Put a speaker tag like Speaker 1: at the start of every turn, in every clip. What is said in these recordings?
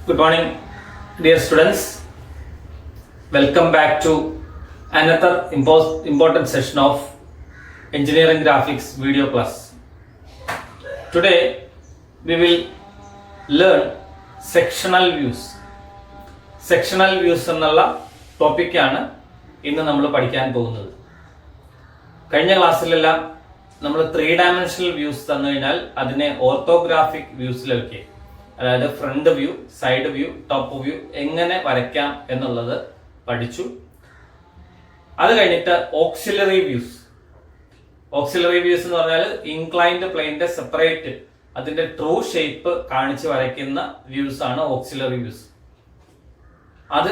Speaker 1: Good morning, dear students. Welcome back to another important session of Engineering Graphics video class. Today we will learn sectional views. Sectional views എന്നുള്ള ടോപ്പിക്കാണ് ഇന്ന് നമ്മൾ പഠിക്കാൻ പോകുന്നത്. കഴിഞ്ഞ ക്ലാസ്സിലെല്ലാം നമ്മൾ 3 ഡയമെൻഷണൽ വ്യൂസ് തന്നു കഴിഞ്ഞാൽ അതിനെ ഓർത്തോഗ്രാഫിക് വ്യൂസിലൊക്കെ, അതായത് front view, side view, top view എങ്ങനെ വരയ്ക്കാം എന്നുള്ളത് പഠിച്ചു. അത് കഴിഞ്ഞിട്ട് ഓക്സിലറി വ്യൂസ് എന്ന് പറഞ്ഞാൽ ഇൻക്ലൈൻഡ് പ്ലെയിന്റെ സെപ്പറേറ്റ് അതിന്റെ ട്രൂ ഷേപ്പ് കാണിച്ച് വരയ്ക്കുന്ന വ്യൂസ് ആണ് ഓക്സിലറി വ്യൂസ്. അത്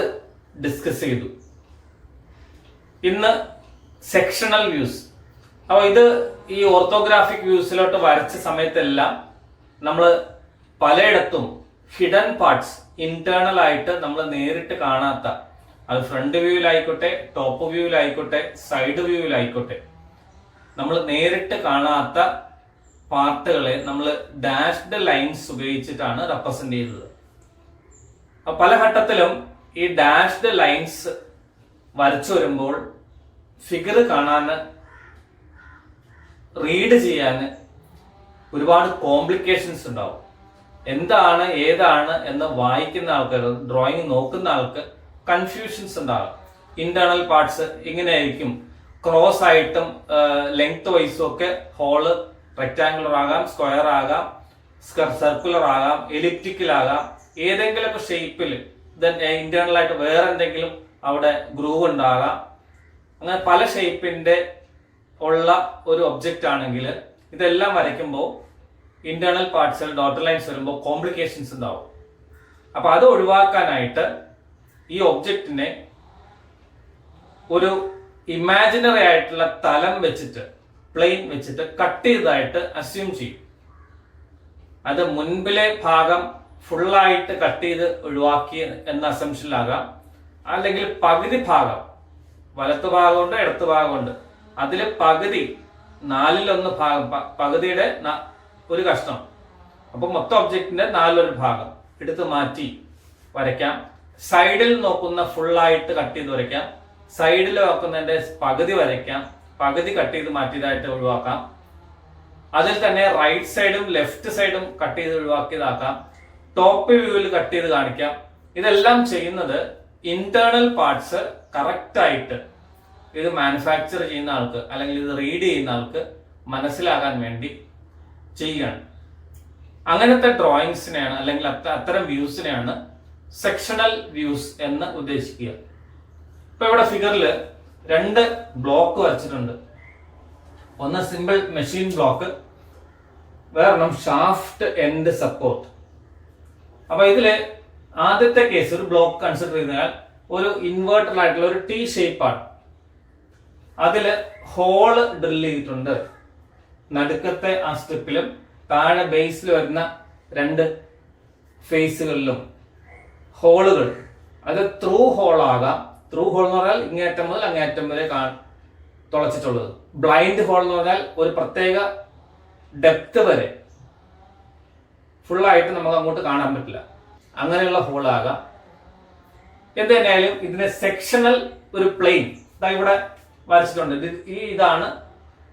Speaker 1: ഡിസ്കസ് ചെയ്തു. ഇന്ന് സെക്ഷണൽ വ്യൂസ്. അപ്പോൾ ഇത് ഈ ഓർത്തോഗ്രാഫിക് വ്യൂസിലോട്ട് വരച്ച സമയത്തെല്ലാം നമ്മൾ പലയിടത്തും ഹിഡൻ പാർട്സ് ഇന്റേണൽ ആയിട്ട് നമ്മൾ നേരിട്ട് കാണാത്ത, അത് ഫ്രണ്ട് വ്യൂവിലായിക്കോട്ടെ, ടോപ്പ് വ്യൂവിലായിക്കോട്ടെ, സൈഡ് വ്യൂവിലായിക്കോട്ടെ, നമ്മൾ നേരിട്ട് കാണാത്ത പാർട്ടുകളെ നമ്മൾ ഡാഷ്ഡ് ലൈൻസ് ഉപയോഗിച്ചിട്ടാണ് റെപ്രസെന്റ് ചെയ്തത്. പല ഘട്ടത്തിലും ഈ ഡാഷ്ഡ് ലൈൻസ് വരച്ചു വരുമ്പോൾ ഫിഗർ കാണാൻ, റീഡ് ചെയ്യാൻ ഒരുപാട് കോംപ്ലിക്കേഷൻസ് ഉണ്ടാവും. എന്താണ് ഏതാണ് എന്ന് വായിക്കുന്ന ആൾക്ക്, ഡ്രോയിങ് നോക്കുന്ന ആൾക്ക് കൺഫ്യൂഷൻസ് ഉണ്ടാകും. ഇന്റേണൽ പാർട്സ് ഇങ്ങനെയായിരിക്കും, ക്രോസ് ആയിട്ടും ലെങ്ത് വൈസും ഒക്കെ ഹോള് റെക്ടാങ്കുലർ ആകാം, സ്ക്വയർ ആകാം, സർക്കുലർ ആകാം, എലിപ്റ്റിക്കൽ ആകാം, ഏതെങ്കിലുമൊക്കെ ഷേപ്പിൽ ഇന്റേണൽ ആയിട്ട് വേറെ എന്തെങ്കിലും അവിടെ ഗ്രൂവ് ഉണ്ടാകാം. അങ്ങനെ പല ഷേപ്പിന്റെ ഉള്ള ഒരു ഒബ്ജക്റ്റ് ആണെങ്കിൽ ഇതെല്ലാം വരയ്ക്കുമ്പോൾ ഇന്റേണൽ പാർട്സിൽ ഡോട്ടർ ലൈൻസ് വരുമ്പോൾ കോംപ്ലിക്കേഷൻസ് ഉണ്ടാവും. അപ്പൊ അത് ഒഴിവാക്കാനായിട്ട് ഈ ഒബ്ജക്റ്റിനെ ഒരു ഇമാജിനറി ആയിട്ടുള്ള തലം വെച്ചിട്ട്, പ്ലെയിൻ വെച്ചിട്ട് കട്ട് ചെയ്തതായിട്ട് അസ്യൂം ചെയ്യും. അത് മുൻപിലെ ഭാഗം ഫുള്ളായിട്ട് കട്ട് ചെയ്ത് ഒഴിവാക്കി എന്ന അസംഷനിലാകാം, അല്ലെങ്കിൽ പകുതി ഭാഗം, വലത്ത് ഭാഗമുണ്ട്, ഇടത്ത് ഭാഗമുണ്ട്, അതിൽ പകുതി, 1/4 ഭാഗം, പകുതിയുടെ ഒരു കഷ്ണം, അപ്പൊ മൊത്തം ഒബ്ജക്റ്റിന്റെ 1/4 ഭാഗം എടുത്ത് മാറ്റി വരയ്ക്കാം. സൈഡിൽ നോക്കുന്ന ഫുള്ളായിട്ട് കട്ട് ചെയ്ത് വരയ്ക്കാം, സൈഡിൽ നോക്കുന്നതിന്റെ പകുതി വരയ്ക്കാം, പകുതി കട്ട് ചെയ്ത് മാറ്റിയതായിട്ട് ഒഴിവാക്കാം. അതിൽ തന്നെ റൈറ്റ് സൈഡും ലെഫ്റ്റ് സൈഡും കട്ട് ചെയ്ത് ഒഴിവാക്കിയതാക്കാം. ടോപ്പ് വ്യൂവിൽ കട്ട് ചെയ്ത് കാണിക്കാം. ഇതെല്ലാം ചെയ്യുന്നത് ഇന്റേണൽ പാർട്സ് കറക്റ്റ് ആയിട്ട് ഇത് മാനുഫാക്ചർ ചെയ്യുന്ന ആൾക്ക്, അല്ലെങ്കിൽ ഇത് റീഡ് ചെയ്യുന്ന ആൾക്ക് മനസ്സിലാകാൻ വേണ്ടി ചെയ്യുകയാണ്. അങ്ങനത്തെ ഡ്രോയിങ്സിനെയാണ്, അല്ലെങ്കിൽ അത്തരം വ്യൂസിനെയാണ് സെക്ഷണൽ വ്യൂസ് എന്ന് ഉദ്ദേശിക്കുക. ഇപ്പൊ ഇവിടെ ഫിഗറിൽ 2 ബ്ലോക്ക് വരച്ചിട്ടുണ്ട്. ഒന്ന് സിമ്പിൾ മെഷീൻ ബ്ലോക്ക്, വേറൊന്നും ഷാഫ്റ്റ് എൻഡ് സപ്പോർട്ട്. അപ്പൊ ഇതില് ആദ്യത്തെ കേസ് ഒരു ബ്ലോക്ക് കൺസിഡർ ചെയ്താൽ ഒരു ഇൻവേർട്ടഡ് ആയിട്ടുള്ള ഒരു ടി ഷേപ്പാണ്. അതില് ഹോള് ഡ്രിൽ ചെയ്തിട്ടുണ്ട്. നടുക്കത്തെ ആ സ്ട്രിപ്പിലും താഴെ ബേസിൽ വരുന്ന 2 ഫേസുകളിലും ഹോളുകൾ. അത് ത്രൂ ഹോൾ ആകാം. ത്രൂ ഹോൾ എന്ന് പറഞ്ഞാൽ ഇങ്ങേറ്റം മുതൽ അങ്ങേറ്റം വരെ തുളച്ചിട്ടുള്ളത്. ബ്ലൈൻഡ് ഹോൾ എന്ന് പറഞ്ഞാൽ ഒരു പ്രത്യേക ഡെപ്ത് വരെ ഫുള്ളായിട്ട് നമുക്ക് അങ്ങോട്ട് കാണാൻ പറ്റില്ല, അങ്ങനെയുള്ള ഹോളാകാം. എന്ത് തന്നെയായാലും ഇതിനെ സെക്ഷണൽ ഒരു പ്ലെയിൻ ഇവിടെ വരച്ചിട്ടുണ്ട്. ഇതാണ്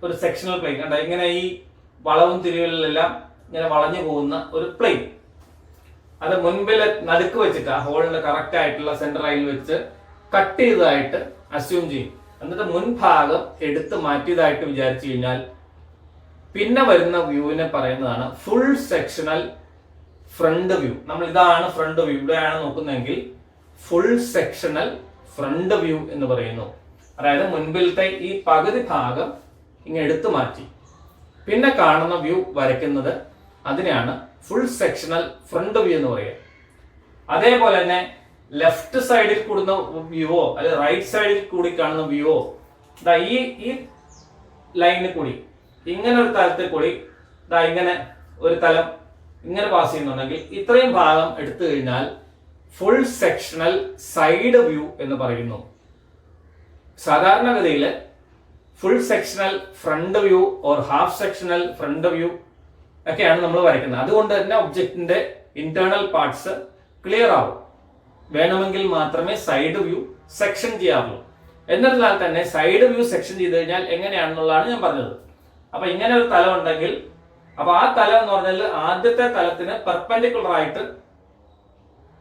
Speaker 1: ഒരു സെക്ഷണൽ പ്ലെയിൻ. കണ്ട, ഇങ്ങനെ ഈ വളവും തിരിവുകളിലെല്ലാം ഇങ്ങനെ വളഞ്ഞു പോകുന്ന ഒരു പ്ലെയിൻ. അത് മുൻപിലെ നടുക്ക് വെച്ചിട്ട് ആ ഹോളിന്റെ കറക്റ്റ് ആയിട്ടുള്ള സെന്റർ ലൈനിൽ വെച്ച് കട്ട് ചെയ്തതായിട്ട് അസ്യൂം ചെയ്യും. എന്നിട്ട് മുൻഭാഗം എടുത്ത് മാറ്റിയതായിട്ട് വിചാരിച്ചു കഴിഞ്ഞാൽ പിന്നെ വരുന്ന വ്യൂവിനെ പറയുന്നതാണ് ഫുൾ സെക്ഷണൽ ഫ്രണ്ട് വ്യൂ. നമ്മൾ ഇതാണ് ഫ്രണ്ട് വ്യൂ, ഇവിടെയാണ് നോക്കുന്നതെങ്കിൽ ഫുൾ സെക്ഷണൽ ഫ്രണ്ട് വ്യൂ എന്ന് പറയുന്നു. അതായത് മുൻപിലത്തെ ഈ പകുതി ഭാഗം ഇങ്ങനെ എടുത്തു മാറ്റി പിന്നെ കാണുന്ന വ്യൂ വരയ്ക്കുന്നത്, അതിനെയാണ് ഫുൾ സെക്ഷണൽ ഫ്രണ്ട് വ്യൂ എന്ന് പറയുക. അതേപോലെ തന്നെ ലെഫ്റ്റ് സൈഡിൽ കൂടുന്ന വ്യൂവോ അല്ലെങ്കിൽ റൈറ്റ് സൈഡിൽ കൂടി കാണുന്ന വ്യൂവോ ഈ ലൈനിൽ കൂടി ഇങ്ങനെ ഒരു തലത്തിൽ കൂടി ഇങ്ങനെ ഒരു തലം ഇങ്ങനെ പാസ് ചെയ്യുന്നുണ്ടെങ്കിൽ ഇത്രയും ഭാഗം എടുത്തു കഴിഞ്ഞാൽ ഫുൾ സെക്ഷണൽ സൈഡ് വ്യൂ എന്ന് പറയുന്നു. സാധാരണഗതിയിൽ full sectional front view or half sectional front view ഒക്കെയാണ് നമ്മൾ വരയ്ക്കുന്നത്. അതുകൊണ്ട് തന്നെ ഒബ്ജക്റ്റിന്റെ ഇന്റേണൽ പാർട്സ് ക്ലിയർ ആവും. വേണമെങ്കിൽ മാത്രമേ സൈഡ് വ്യൂ സെക്ഷൻ ചെയ്യാറുള്ളൂ. എന്നിരുന്നാൽ തന്നെ സൈഡ് വ്യൂ സെക്ഷൻ ചെയ്ത് കഴിഞ്ഞാൽ എങ്ങനെയാണെന്നുള്ളതാണ് ഞാൻ പറഞ്ഞത്. അപ്പൊ ഇങ്ങനെ ഒരു തലം ഉണ്ടെങ്കിൽ, അപ്പൊ ആ തലം എന്ന് പറഞ്ഞാൽ ആദ്യത്തെ തലത്തിന് പെർപെൻഡിക്കുലർ ആയിട്ട്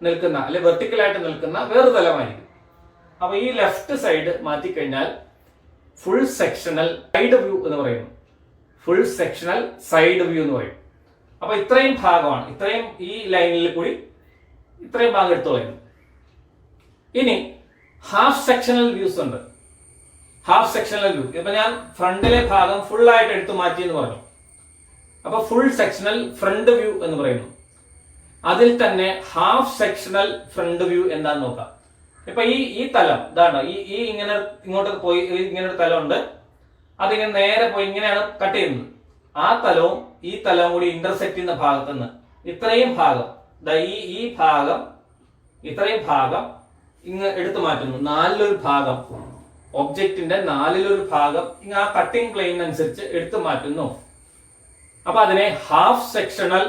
Speaker 1: നിൽക്കുന്ന അല്ലെ വെർട്ടിക്കൽ ആയിട്ട് നിൽക്കുന്ന വേറൊരു തലമായിരിക്കും. അപ്പൊ ഈ ലെഫ്റ്റ് സൈഡ് മാറ്റിക്കഴിഞ്ഞാൽ ഫുൾ സെക്ഷണൽ സൈഡ് വ്യൂ എന്ന് പറയുന്നു. ഫുൾ സെക്ഷണൽ സൈഡ് വ്യൂ എന്ന് പറയും. അപ്പൊ ഇത്രയും ഭാഗമാണ്, ഇത്രയും ഈ ലൈനിൽ കൂടി ഇത്രയും ഭാഗം എടുത്തു കളയുന്നു. ഇനി ഹാഫ് സെക്ഷണൽ വ്യൂസ് ഉണ്ട്. ഹാഫ് സെക്ഷണൽ വ്യൂ ഇപ്പൊ ഞാൻ ഫ്രണ്ടിലെ ഭാഗം ഫുൾ ആയിട്ട് എടുത്തു മാറ്റി എന്ന് പറഞ്ഞു. അപ്പൊ ഫുൾ സെക്ഷണൽ ഫ്രണ്ട് വ്യൂ എന്ന് പറയുന്നു. അതിൽ തന്നെ ഹാഫ് സെക്ഷണൽ ഫ്രണ്ട് വ്യൂ എന്താന്ന് നോക്കാം. ഇപ്പൊ ഈ തലം ഇതാണ്, ഈ ഇങ്ങനെ ഇങ്ങോട്ട് പോയി ഇങ്ങനെ ഒരു തലം ഉണ്ട്, അതിങ്ങനെ നേരെ പോയി ഇങ്ങനെയാണ് കട്ട് ചെയ്യുന്നത്. ആ തലവും ഈ തലവും കൂടി ഇന്റർസെക്ട് ചെയ്യുന്ന ഭാഗത്ത് നിന്ന് ഇത്രയും ഭാഗം, ഈ ഭാഗം, ഇത്രയും ഭാഗം ഇങ്ങ് എടുത്തു മാറ്റുന്നു. നാലിലൊരു ഭാഗം, ഒബ്ജക്റ്റിന്റെ നാലിലൊരു ഭാഗം ഇങ്ങ് ആ കട്ടിംഗ് പ്ലെയിൻ അനുസരിച്ച് എടുത്തു മാറ്റുന്നു. അപ്പൊ അതിനെ ഹാഫ് സെക്ഷണൽ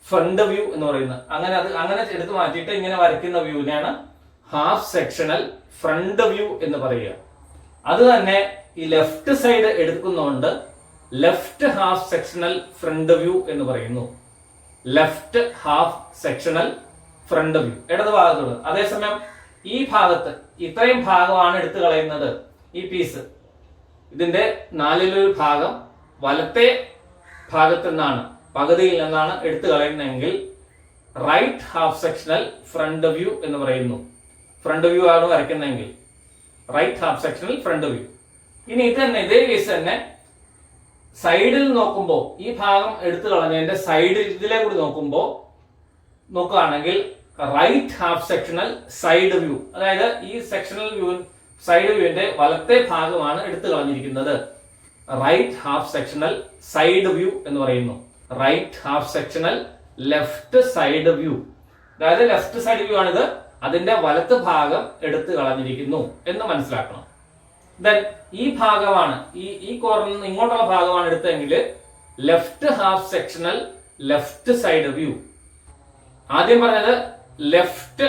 Speaker 1: ഫ്രണ്ട് വ്യൂ എന്ന് പറയുന്നത്. അങ്ങനെ എടുത്തു മാറ്റിയിട്ട് ഇങ്ങനെ വരയ്ക്കുന്ന വ്യൂവിനെയാണ് ഹാഫ് സെക്ഷണൽ ഫ്രണ്ട് വ്യൂ എന്ന് പറയുക. അത് തന്നെ ഈ ലെഫ്റ്റ് സൈഡ് എടുക്കുന്നതുകൊണ്ട് left half sectional front view എന്ന് പറയുന്നു. Left half sectional front view ഇടത് ഭാഗത്തോട്. അതേസമയം ഈ ഭാഗത്ത് ഇത്രയും ഭാഗമാണ് എടുത്തു കളയുന്നത്. ഈ പീസ് ഇതിന്റെ നാലിലൊരു ഭാഗം വലത്തെ ഭാഗത്ത് നിന്നാണ്, പകുതിയിൽ നിന്നാണ് എടുത്തു കളയുന്നതെങ്കിൽ right half sectional front view എന്ന് പറയുന്നു. ഫ്രണ്ട് വ്യൂ ആണ് വരയ്ക്കുന്നതെങ്കിൽ right half sectional front view. ഇനി ഇത് തന്നെ ഇതേ കേസ് തന്നെ സൈഡിൽ നോക്കുമ്പോൾ ഈ ഭാഗം എടുത്തു കളഞ്ഞതിന്റെ സൈഡിൽ ഇതിലെ കൂടി നോക്കുകയാണെങ്കിൽ right half sectional side view, അതായത് ഈ സെക്ഷണൽ വ്യൂ സൈഡ് വ്യൂവിന്റെ വലത്തെ ഭാഗമാണ് എടുത്തു കളഞ്ഞിരിക്കുന്നത്. Right half sectional side view എന്ന് പറയുന്നു. Right half sectional left side view, അതായത് ലെഫ്റ്റ് സൈഡ് വ്യൂ ആണിത്, അതിന്റെ വലത്ത് ഭാഗം എടുത്തു കളഞ്ഞിരിക്കുന്നു എന്ന് മനസ്സിലാക്കണം. ദെൻ ഈ ഭാഗമാണ് ഈ കോർണറിൽ നിന്ന് ഇങ്ങോട്ടുള്ള ഭാഗമാണ് എടുത്തതെങ്കിൽ left half sectional left side view. ആദ്യം പറഞ്ഞത് ലെഫ്റ്റ്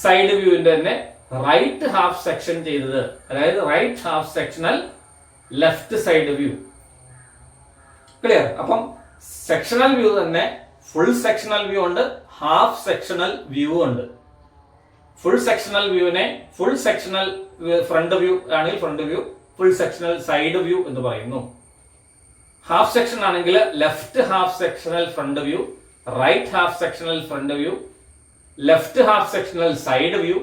Speaker 1: സൈഡ് വ്യൂവിന്റെ തന്നെ റൈറ്റ് ഹാഫ് സെക്ഷൻ ചെയ്തത്, അതായത് right half sectional left side view. Clear? അപ്പം സെക്ഷണൽ വ്യൂ തന്നെ ഫുൾ സെക്ഷണൽ വ്യൂ ഉണ്ട്, ഹാഫ് സെക്ഷണൽ വ്യൂ ഉണ്ട്. ഫുൾ സെക്ഷണൽ വ്യൂവിനെ ഫുൾ സെക്ഷണൽ ഫ്രണ്ട് വ്യൂ ആണെങ്കിൽ front view, full sectional side view എന്ന് പറയുന്നു. ഹാഫ് സെക്ഷൻ ആണെങ്കിൽ left half sectional front view, right half sectional front view, left half sectional side view,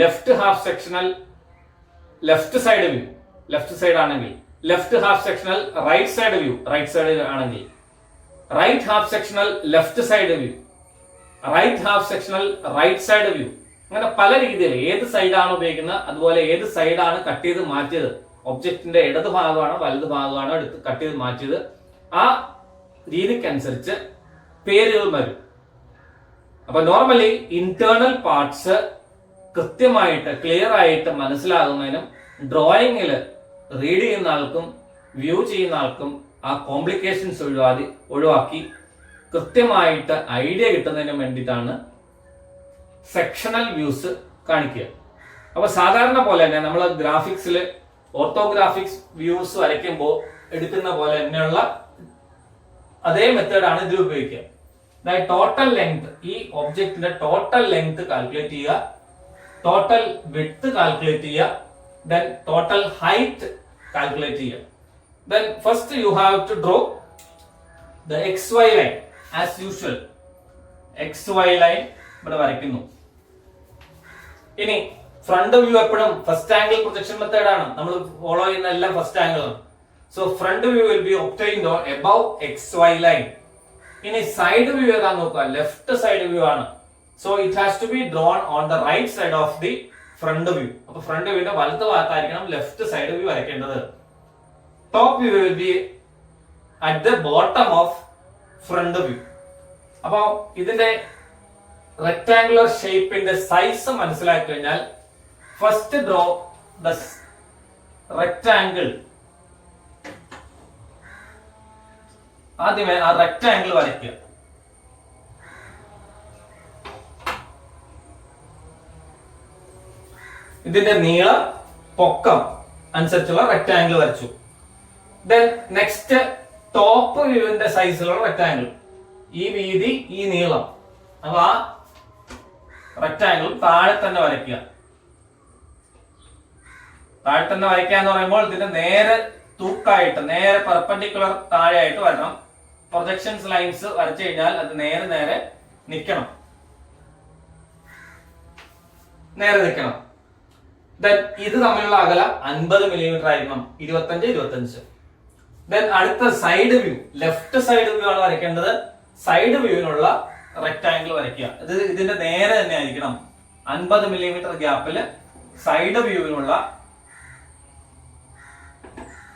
Speaker 1: left half sectional left side view, left side ആണെങ്കിൽ left half sectional right side view, right side ആണെങ്കിൽ right half sectional left side view, right half sectional right side view. അങ്ങനെ പല രീതിയിൽ ഏത് സൈഡാണ് ഉപയോഗിക്കുന്നത്, അതുപോലെ ഏത് സൈഡാണ് കട്ട് ചെയ്ത് മാറ്റിയത്, ഒബ്ജക്റ്റിന്റെ ഇടത് ഭാഗമാണോ വലത് ഭാഗമാണോ എടുത്ത് കട്ട് ചെയ്ത് മാറ്റിയത്, ആ രീതിക്കനുസരിച്ച് പേരുകൾ വരും. അപ്പൊ നോർമലി ഇന്റേണൽ പാർട്സ് കൃത്യമായിട്ട് ക്ലിയർ ആയിട്ട് മനസ്സിലാകുന്നതിനും ഡ്രോയിങ്ങിൽ റീഡ് ചെയ്യുന്ന ആൾക്കും വ്യൂ ചെയ്യുന്ന ആൾക്കും ആ കോംപ്ലിക്കേഷൻസ് ഒഴിവാക്കി കൃത്യമായിട്ട് ഐഡിയ കിട്ടുന്നതിന് വേണ്ടിയിട്ടാണ് സെക്ഷണൽ വ്യൂസ് കാണിക്കുക. അപ്പൊ സാധാരണ പോലെ തന്നെ നമ്മൾ ഗ്രാഫിക്സിൽ ഓർത്തോഗ്രാഫിക്സ് വ്യൂസ് വരയ്ക്കുമ്പോൾ എടുക്കുന്ന പോലെ തന്നെയുള്ള അതേ മെത്തേഡാണ് ഇതിൽ ഉപയോഗിക്കുക. അതായത് ടോട്ടൽ ലെങ്ത്, ഈ ഒബ്ജക്റ്റിന്റെ ടോട്ടൽ ലെങ്ത് കാൽക്കുലേറ്റ് ചെയ്യുക, ടോട്ടൽ വിഡ്ത്ത് കാൽക്കുലേറ്റ് ചെയ്യുക, then total height calculate here. Then first you have to draw the xy line as usual. xy line ഇവിടെ വരയ്ക്കുന്നു. ഇനി ഫ്രണ്ട് വ്യൂ എപ്പോഴും ഫസ്റ്റ് ആംഗിൾ പ്രൊജക്ഷൻ മെത്തേഡ് ആണ് നമ്മൾ ഫോളോ ചെയ്യുന്ന എല്ലാം ഫസ്റ്റ് ആംഗിൾ ആണ്. So front view will be obtained on above xy line. ഇനി സൈഡ് വ്യൂ ഏതാന്ന് നോക്കുക, ലെഫ്റ്റ് സൈഡ് വ്യൂ ആണ്. So it has to be drawn on the right side of the front view. അപ്പൊ front വ്യൂന്റെ വലത്ത് ഭാഗത്തായിരിക്കണം left side view വരയ്ക്കേണ്ടത്. Top view will be at the bottom of front view. അപ്പൊ ഇതിന്റെ rectangular ഷേപ്പിന്റെ size മനസ്സിലാക്കി കഴിഞ്ഞാൽ ഫസ്റ്റ് ഡ്രോ ദ റെക്ടാംഗിൾ. ആദ്യമേ ആ റെക്ടാംഗിൾ വരയ്ക്കുക. ഇതിന്റെ നീളം പൊക്കം അനുസരിച്ചുള്ള റെക്ടാംഗിൾ വരച്ചു. ദെൻ നെക്സ്റ്റ് ടോപ്പ് വ്യൂവിന്റെ സൈസിലുള്ള റെക്ടാംഗിൾ, ഈ വീതി ഈ നീളം, അപ്പൊ ആ റെക്ടാംഗിൾ താഴെ തന്നെ വരയ്ക്കുക. താഴെ തന്നെ വരയ്ക്കുക എന്ന് പറയുമ്പോൾ ഇതിന്റെ നേരെ തൂക്കായിട്ട് നേരെ പെർപെൻഡിക്കുലർ താഴെയായിട്ട് വരണം. പ്രൊജക്ഷൻസ് ലൈൻസ് വരച്ചു കഴിഞ്ഞാൽ അത് നേരെ നേരെ നിൽക്കണം, നേരെ നിൽക്കണം. ദെൻ ഇത് തമ്മിലുള്ള അകലം 50 മില്ലിമീറ്റർ ആയിരിക്കണം, 25. ദെൻ അടുത്ത side view, left side view ആണ് വരയ്ക്കേണ്ടത്. സൈഡ് വ്യൂവിനുള്ള റെക്ടാംഗിൾ വരയ്ക്കുക. ഇതിന്റെ നേരെ തന്നെ ആയിരിക്കണം. 50 മില്ലിമീറ്റർ ഗ്യാപ്പില് സൈഡ് വ്യൂവിനുള്ള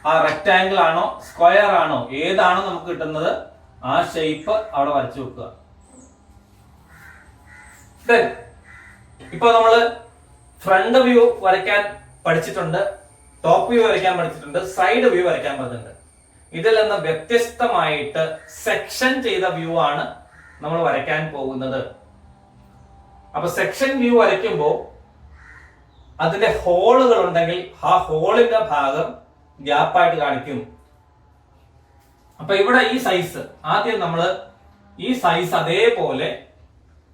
Speaker 1: ആ റെക്ടാംഗിൾ ആണോ സ്ക്വയർ ആണോ ഏതാണോ നമുക്ക് കിട്ടുന്നത് ആ ഷേപ്പ് അവിടെ വരച്ചു വെക്കുക. ഇപ്പൊ നമ്മള് ഫ്രണ്ട് വ്യൂ വരയ്ക്കാൻ പഠിച്ചിട്ടുണ്ട്, ടോപ്പ് വ്യൂ വരയ്ക്കാൻ പഠിച്ചിട്ടുണ്ട്, സൈഡ് വ്യൂ വരയ്ക്കാൻ പഠിച്ചിട്ടുണ്ട്. ഇതിൽ നിന്ന് വ്യത്യസ്തമായിട്ട് സെക്ഷൻ ചെയ്ത വ്യൂ ആണ് നമ്മൾ വരയ്ക്കാൻ പോകുന്നത്. അപ്പൊ സെക്ഷൻ വ്യൂ വരയ്ക്കുമ്പോൾ അതിന്റെ ഹോളുകൾ ഉണ്ടെങ്കിൽ ആ ഹോളിന്റെ ഭാഗം ഗ്യാപ്പായിട്ട് കാണിക്കും. അപ്പൊ ഇവിടെ ഈ സൈസ് ആദ്യം നമ്മൾ ഈ സൈസ് അതേപോലെ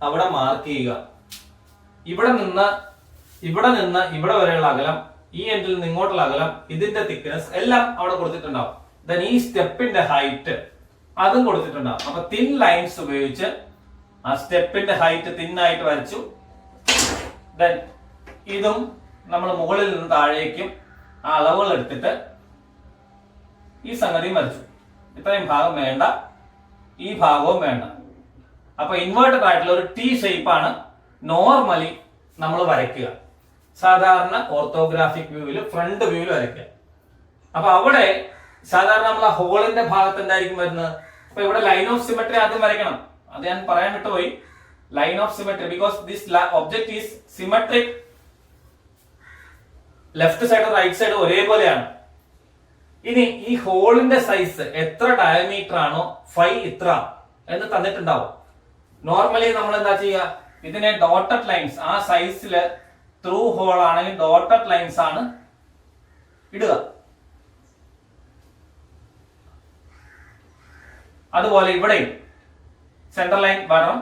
Speaker 1: അവിടെ മാർക്ക് ചെയ്യുക. ഇവിടെ നിന്ന് ഇവിടെ വരെയുള്ള അകലം, ഈ എൻഡിൽ നിന്ന് ഇങ്ങോട്ടുള്ള അകലം, ഇതിന്റെ തിക്നെസ് എല്ലാം അവിടെ കൊടുത്തിട്ടുണ്ടാവും. ദെൻ ഈ സ്റ്റെപ്പിന്റെ ഹൈറ്റ് അതും കൊടുത്തിട്ടുണ്ടാവും. അപ്പൊ തിൻ ലൈൻസ് ഉപയോഗിച്ച് ആ സ്റ്റെപ്പിന്റെ ഹൈറ്റ് തിന്നായിട്ട് വരച്ചു. ദെൻ ഇതും നമ്മൾ മുകളിൽ നിന്ന് താഴേക്കും ആ അളവുകൾ എടുത്തിട്ട് ഈ സംഗതിയും വരച്ചു. ഇത്രയും ഭാഗം വേണ്ട, ഈ ഭാഗവും വേണ്ട. അപ്പൊ ഇൻവേർട്ടഡ് ആയിട്ടുള്ള ഒരു ടി ഷേപ്പാണ് നോർമലി നമ്മൾ വരയ്ക്കുക. സാധാരണ ഓർത്തോഗ്രാഫിക് വ്യൂവിൽ ഫ്രണ്ട് വ്യൂവിൽ വരയ്ക്കുക. അപ്പൊ അവിടെ സാധാരണ നമ്മൾ ആ ഹോളിന്റെ ഭാഗത്ത് എന്തായിരിക്കും വരുന്നത്? അപ്പൊ ഇവിടെ ലൈൻ ഓഫ് സിമെട്രി ആദ്യം വരയ്ക്കണം. അത് ഞാൻ പറയാൻ വിട്ടുപോയി. Line of symmetry, because this object is symmetric. Left side right side ഒരേപോലെയാണ്. ഇനി ഈ ഹോളിന്റെ സൈസ് എത്ര ഡയമീറ്റർ ആണോ ഫൈ ഇത്ര എന്ന് തന്നിട്ടുണ്ടാവും. നോർമലി നമ്മൾ എന്താ ചെയ്യുക? ഇതിനെ ഡോട്ടഡ് ലൈൻസ്, ആ സൈസില് ത്രൂ ഹോൾ ആണെങ്കിൽ ഡോട്ടഡ് ലൈൻസ് ആണ് ഇടുക. അതുപോലെ ഇവിടെയും സെന്റർ ലൈൻ വരണം.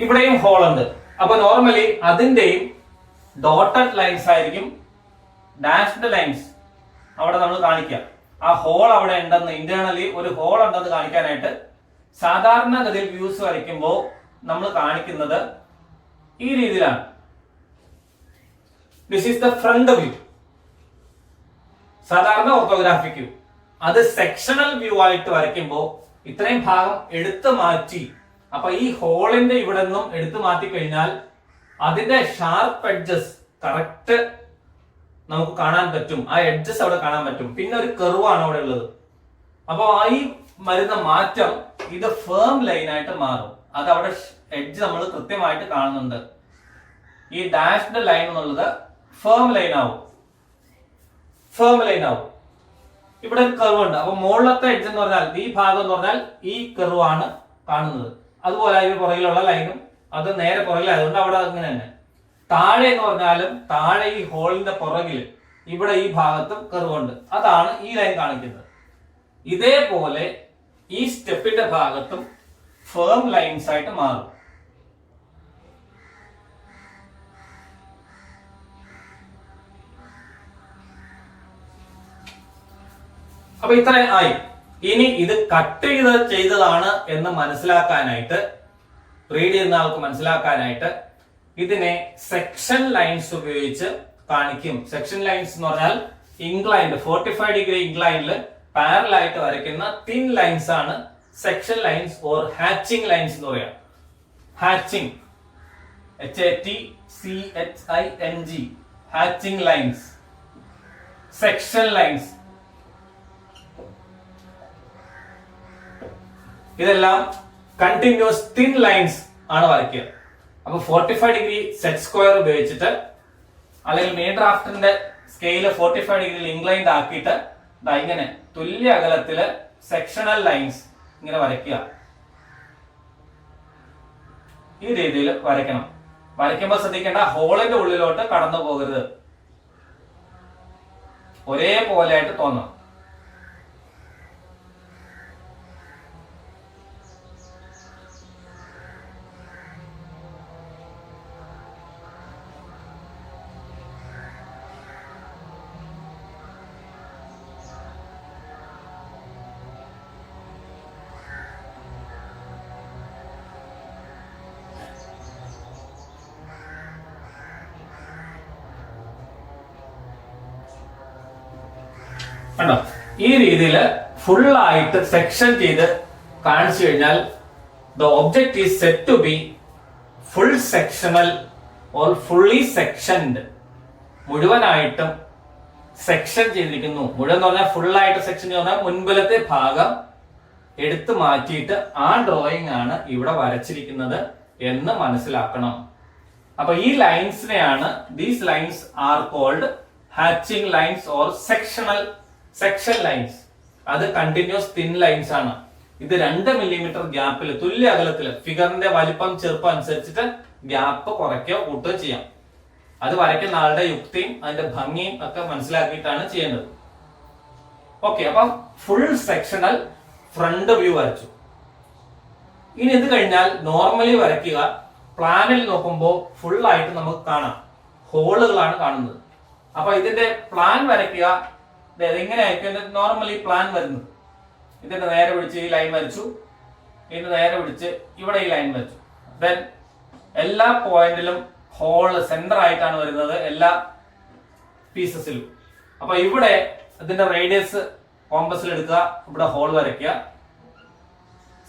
Speaker 1: ഇവിടെയും ഹോൾ ഉണ്ട്. അപ്പൊ നോർമലി അതിന്റെയും ഡോട്ടഡ് ലൈൻസ് ആയിരിക്കും ഡാഷ്ഡ് ലൈൻസ് അവിടെ നമ്മൾ കാണിക്കുക. ആ ഹോൾ അവിടെ ഉണ്ടെന്ന്, ഇന്റേണലി ഒരു ഹോൾ ഉണ്ടെന്ന് കാണിക്കാനായിട്ട് സാധാരണഗതിയിൽ വ്യൂസ് വരയ്ക്കുമ്പോൾ നമ്മൾ കാണിക്കുന്നത് ഈ രീതിയിലാണ്. This is the front view, സാധാരണ ഓർത്തോഗ്രാഫിക് വ്യൂ. അത് സെക്ഷണൽ വ്യൂ ആയിട്ട് വരയ്ക്കുമ്പോൾ ഇത്രയും ഭാഗം എടുത്തു മാറ്റി, അപ്പൊ ഈ ഹോളിന്റെ ഇവിടെ നിന്നും എടുത്തു മാറ്റി കഴിഞ്ഞാൽ അതിന്റെ ഷാർപ്പ് എഡ്ജസ് കറക്റ്റ് നമുക്ക് കാണാൻ പറ്റും. ആ എഡ്ജസ് അവിടെ കാണാൻ പറ്റും. പിന്നെ ഒരു കർവാണ് അവിടെ ഉള്ളത്. അപ്പൊ ഈ വരുന്ന മാറ്റം ഇത് ഫേം ലൈൻ ആയിട്ട് മാറും. അത് അവിടെ എഡ്ജ് നമ്മൾ കൃത്യമായിട്ട് കാണുന്നുണ്ട്. ഈ ഡാഷ്ഡ് ലൈൻ എന്നുള്ളത് ഫേം ലൈൻ ആവും. ഇവിടെ ഒരു കർവ് ഉണ്ട്. അപ്പൊ മുകളിലത്തെ എഡ്ജ് എന്ന് പറഞ്ഞാൽ ഈ ഭാഗം എന്ന് പറഞ്ഞാൽ ഈ കർവ് ആണ് കാണുന്നത്. അതുപോലെ ഈ പുറകിലുള്ള ലൈനും അത് നേരെ പുറകിലായതുകൊണ്ട് അവിടെ അങ്ങനെ തന്നെ. താഴെ എന്ന് പറഞ്ഞാലും താഴെ ഈ ഹോളിന്റെ പുറകിൽ ഇവിടെ ഈ ഭാഗത്തും കർവുണ്ട്. അതാണ് ഈ ലൈൻ കാണിക്കുന്നത്. ഇതേപോലെ ഈ സ്റ്റെപ്പിന്റെ ഭാഗത്തും ഫേം ലൈൻസ് ആയിട്ട് മാറും. അപ്പൊ ഇത്രയും ആയി. ഇനി ഇത് കട്ട് ചെയ്തതാണ് എന്ന് മനസ്സിലാക്കാനായിട്ട്, റീഡ് ചെയ്യുന്ന ആൾക്ക് മനസ്സിലാക്കാനായിട്ട് ഇതിനെ സെക്ഷൻ ലൈൻസ് ഉപയോഗിച്ച് കാണിക്കും. സെക്ഷൻ ലൈൻസ് എന്ന് പറഞ്ഞാൽ ഇൻക്ലൈൻഡ് 45 ഡിഗ്രി ഇൻക്ലൈനിൽ പാരലൽ ആയിട്ട് വരയ്ക്കുന്ന തിൻ ലൈൻസ് ആണ് section lines or hatching lines എന്ന് പറയാം. Hatching, HATCHING, hatching lines, section lines. ഇതെല്ലാം കണ്ടിന്യൂസ് തിൻ ലൈൻസ് ആണ് വരയ്ക്കുക. അപ്പൊ 45 ഡിഗ്രി സെറ്റ് സ്ക്വയർ ഉപയോഗിച്ചിട്ട് അല്ലെങ്കിൽ മീ ഡ്രാഫ്റ്റിന്റെ സ്കെയില് 45 ഡിഗ്രി ഇൻക്ലൈൻഡ് ആക്കിയിട്ട് ഇങ്ങനെ തുല്യ അകലത്തില് സെക്ഷണൽ ലൈൻസ് ഇങ്ങനെ വരയ്ക്കുക. ഈ രീതിയിൽ വരയ്ക്കണം. വരയ്ക്കുമ്പോൾ ശ്രദ്ധിക്കേണ്ട, ഹോളിന്റെ ഉള്ളിലോട്ട് കടന്നു പോകരുത്. ഒരേപോലെ ആയിട്ട് തോന്നണം. കണ്ടോ? ഈ രീതിയിൽ ഫുള്ളായിട്ട് സെക്ഷൻ ചെയ്ത് കാണിച്ചു കഴിഞ്ഞാൽ the object is set to be full sectional or fully sectioned. മുഴുവനായിട്ടും സെക്ഷൻ ചെയ്തിരിക്കുന്നു. മുഴുവൻ എന്ന് പറഞ്ഞാൽ ഫുള്ളായിട്ട് സെക്ഷൻ ചെയ്താൽ മുൻപിലത്തെ ഭാഗം എടുത്തു മാറ്റിയിട്ട് ആ ഡ്രോയിങ് ആണ് ഇവിടെ വരച്ചിരിക്കുന്നത് എന്ന് മനസ്സിലാക്കണം. അപ്പൊ ഈ ലൈൻസിനെയാണ്, these lines are called hatching lines or section lines. അത് കണ്ടിന്യൂസ് തിൻ ലൈൻസ് ആണ്. ഇത് 2 മില്ലിമീറ്റർ ഗ്യാപ്പിൽ തുല്യ അകലത്തിൽ ഫിഗറിന്റെ വലിപ്പം ചെറുപ്പം അനുസരിച്ചിട്ട് ഗ്യാപ്പ് കുറയ്ക്കോ കൂട്ടുകയോ ചെയ്യാം. അത് വരയ്ക്കുന്ന ആളുടെ യുക്തിയും അതിന്റെ ഭംഗിയും ഒക്കെ മനസ്സിലാക്കിയിട്ടാണ് ചെയ്യേണ്ടത്. ഓക്കെ, അപ്പം ഫുൾ സെക്ഷണൽ ഫ്രണ്ട് വ്യൂ വരച്ചു. ഇനി ഇത് കഴിഞ്ഞാൽ നോർമലി വരയ്ക്കുക. പ്ലാനിൽ നോക്കുമ്പോൾ ഫുൾ ആയിട്ട് നമുക്ക് കാണാം, ഹോളുകളാണ് കാണുന്നത്. അപ്പൊ ഇതിന്റെ പ്ലാൻ വരയ്ക്കുക. എങ്ങനെയായിരിക്കും നോർമലി പ്ലാൻ വരുന്നത്? ഇതിന്റെ നേരെ പിടിച്ച് ഈ ലൈൻ വരച്ചു, ഇതിന്റെ നേരെ പിടിച്ച് ഇവിടെ ഈ ലൈൻ വരച്ചു. ദെൻ എല്ലാ പോയിന്റിലും ഹോള് സെന്റർ ആയിട്ടാണ് വരുന്നത്, എല്ലാ പീസസിലും. അപ്പൊ ഇവിടെ ഇതിന്റെ റേഡിയസ് കോമ്പസിൽ എടുക്കുക, ഇവിടെ ഹോൾ വരയ്ക്കുക.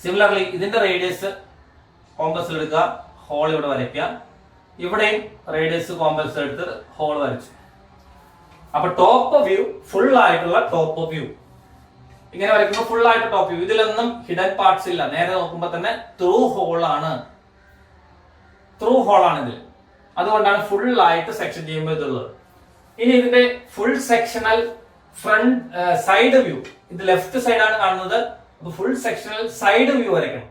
Speaker 1: സിമിലർലി ഇതിന്റെ റേഡിയസ് കോമ്പസിൽ എടുക്കുക, ഹോൾ ഇവിടെ വരയ്ക്കുക. ഇവിടെയും റേഡിയസ് കോമ്പസിൽ എടുത്ത് ഹോൾ വരച്ചു. അപ്പൊ ടോപ്പ് വ്യൂ, ഫുൾ ആയിട്ടുള്ള ടോപ്പ് വ്യൂ ഇങ്ങനെ വരയ്ക്കുമ്പോൾ ഫുൾ ആയിട്ട് ടോപ്പ് വ്യൂ. ഇതിലൊന്നും ഹിഡൻ പാർട്സ് ഇല്ല. നേരെ നോക്കുമ്പോൾ തന്നെ ത്രൂ ഹോൾ ആണ് ഇതിൽ. അതുകൊണ്ടാണ് ഫുൾ ആയിട്ട് സെക്ഷൻ ചെയ്യുമ്പോൾ ഇതുള്ളത്. ഇനി ഇതിന്റെ full sectional front side view, ഇത് ലെഫ്റ്റ് സൈഡാണ് കാണുന്നത്. അപ്പൊ ഫുൾ സെക്ഷണൽ സൈഡ് വ്യൂ വരയ്ക്കണം.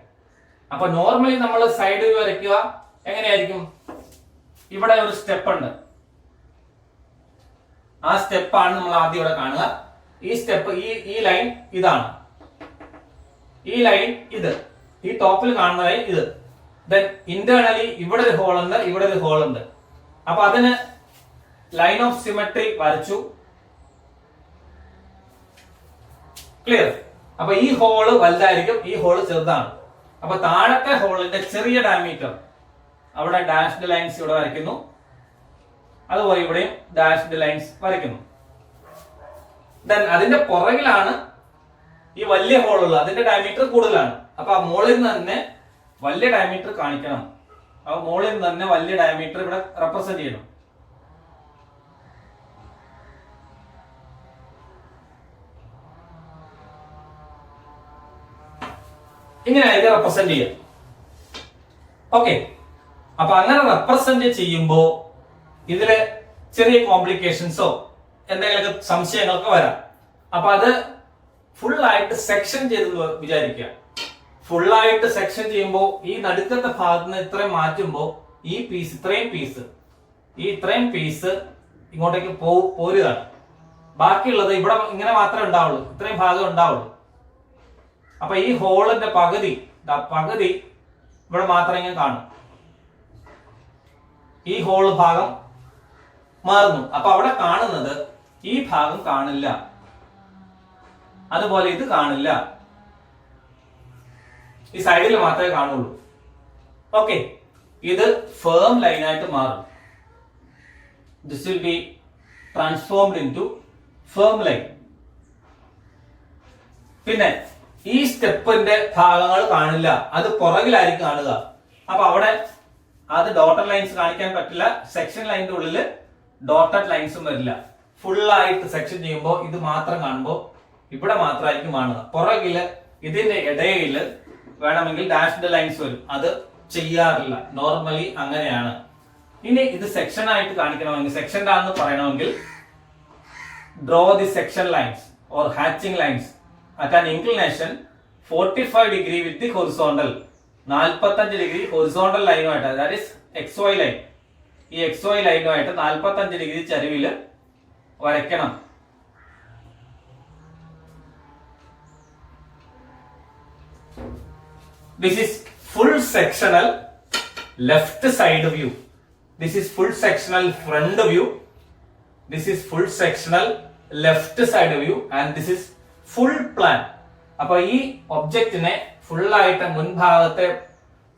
Speaker 1: അപ്പൊ നോർമലി നമ്മൾ സൈഡ് വ്യൂ വരയ്ക്കുക എങ്ങനെയായിരിക്കും? ഇവിടെ ഒരു സ്റ്റെപ്പ് ഉണ്ട്, ആ സ്റ്റെപ്പാണ് നമ്മൾ ആദ്യം ഇവിടെ കാണുക. ഈ സ്റ്റെപ്പ്, ഈ ലൈൻ ഇതാണ്, ഈ ലൈൻ ഇത്, ഈ ടോപ്പിൽ കാണുന്ന ലൈൻ ഇത്. ദെൻ ഇന്റേണലി ഇവിടെ ഒരു ഹോൾ ഉണ്ട്, ഇവിടെ ഒരു ഹോൾ ഉണ്ട്. അപ്പൊ അതിന് ലൈൻ ഓഫ് സിമെട്രി വരച്ചു. ക്ലിയർ? അപ്പൊ ഈ ഹോള് വലുതായിരിക്കും, ഈ ഹോള് ചെറുതാണ്. അപ്പൊ താഴത്തെ ഹോളിന്റെ ചെറിയ ഡയമീറ്റർ, അവിടെ ഡാഷ്ഡ് ലൈൻസ് ഇവിടെ വരയ്ക്കുന്നു. അതുപോലെ ഇവിടെയും ഡാഷ്ഡ് ലൈൻസ് വരയ്ക്കുന്നു. ദെൻ അതിന്റെ പുറകിലാണ് ഈ വലിയ ഹോളുള്ളത്, അതിന്റെ ഡയമീറ്റർ കൂടുതലാണ്. അപ്പൊ ആ മോളിൽ നിന്ന് തന്നെ വലിയ ഡയമീറ്റർ കാണിക്കണം. അപ്പൊ മോളിൽ നിന്ന് തന്നെ വലിയ ഡയമീറ്റർ ഇവിടെ റെപ്രസെന്റ് ചെയ്യണം. ഇങ്ങനെയായിരിക്കും റെപ്രസെന്റ് ചെയ്യുക. ഓക്കെ, അപ്പൊ അങ്ങനെ റെപ്രസെന്റ് ചെയ്യുമ്പോ ഇതില് ചെറിയ കോംപ്ലിക്കേഷൻസോ എന്തെങ്കിലുമൊക്കെ സംശയങ്ങളൊക്കെ വരാം. അപ്പൊ അത് ഫുൾ ആയിട്ട് സെക്ഷൻ ചെയ്തെന്ന് വിചാരിക്കുക. ഫുൾ ആയിട്ട് സെക്ഷൻ ചെയ്യുമ്പോൾ ഈ നടുക്കത്തെ ഭാഗത്ത് നിന്ന് ഇത്രയും മാറ്റുമ്പോൾ ഈ പീസ്, ഇത്രയും പീസ് ഇങ്ങോട്ടേക്ക് പോരുകയാണ്. ബാക്കിയുള്ളത് ഇവിടെ ഇങ്ങനെ മാത്രമേ ഉണ്ടാവുള്ളൂ, ഇത്രയും ഭാഗം ഉണ്ടാവുള്ളൂ. അപ്പൊ ഈ ഹോളിന്റെ പകുതി ഇവിടെ മാത്രം ഇങ്ങനെ കാണും. ഈ ഹോള് ഭാഗം മാറുന്നു. അപ്പൊ അവിടെ കാണുന്നത് ഈ ഭാഗം കാണില്ല, അതുപോലെ ഇത് കാണില്ല, ഈ സൈഡിൽ മാത്രമേ കാണുള്ളൂ. ഓക്കെ, ഇത് ഫേം ലൈൻ ആയിട്ട് മാറും. This will be transformed into firm line. പിന്നെ ഈ സ്റ്റെപ്പിന്റെ ഭാഗങ്ങൾ കാണില്ല, അത് പുറകിലായിരിക്കും കാണുക. അപ്പൊ അവിടെ അത് ഡോട്ടഡ് ലൈൻസ് കാണിക്കാൻ പറ്റില്ല. സെക്ഷൻ ലൈനിന്റെ ഉള്ളില് ഡോട്ടഡ് ലൈൻസും വരില്ല. ഫുൾ ആയിട്ട് സെക്ഷൻ ചെയ്യുമ്പോൾ ഇത് മാത്രം കാണുമ്പോൾ ഇവിടെ മാത്രമായിരിക്കും കാണുക. പുറകില് ഇതിന്റെ ഇടയില് വേണമെങ്കിൽ ഡാഷ്ഡ് ലൈൻസ് വരും. അത് ചെയ്യാറില്ല, നോർമലി അങ്ങനെയാണ്. ഇനി ഇത് സെക്ഷൻ ആയിട്ട് കാണിക്കണമെങ്കിൽ, സെക്ഷൻ്റെ ആണെന്ന് പറയണമെങ്കിൽ, draw the section lines or hatching lines at an inclination 45 degree with horizontal, 45 degree horizontal ലൈനുമായിട്ട്, ദാറ്റ് ഈസ് XY ലൈൻ. ഈ XY ലൈനുമായിട്ട് 45 ഡിഗ്രി ചരിവില് വരയ്ക്കണം. This is full sectional left side view. This is full sectional front view. This is full sectional left side view and this is full plan. അപ്പൊ ഈ ഒബ്ജക്റ്റിനെ full ആയിട്ട് മുൻഭാഗത്തെ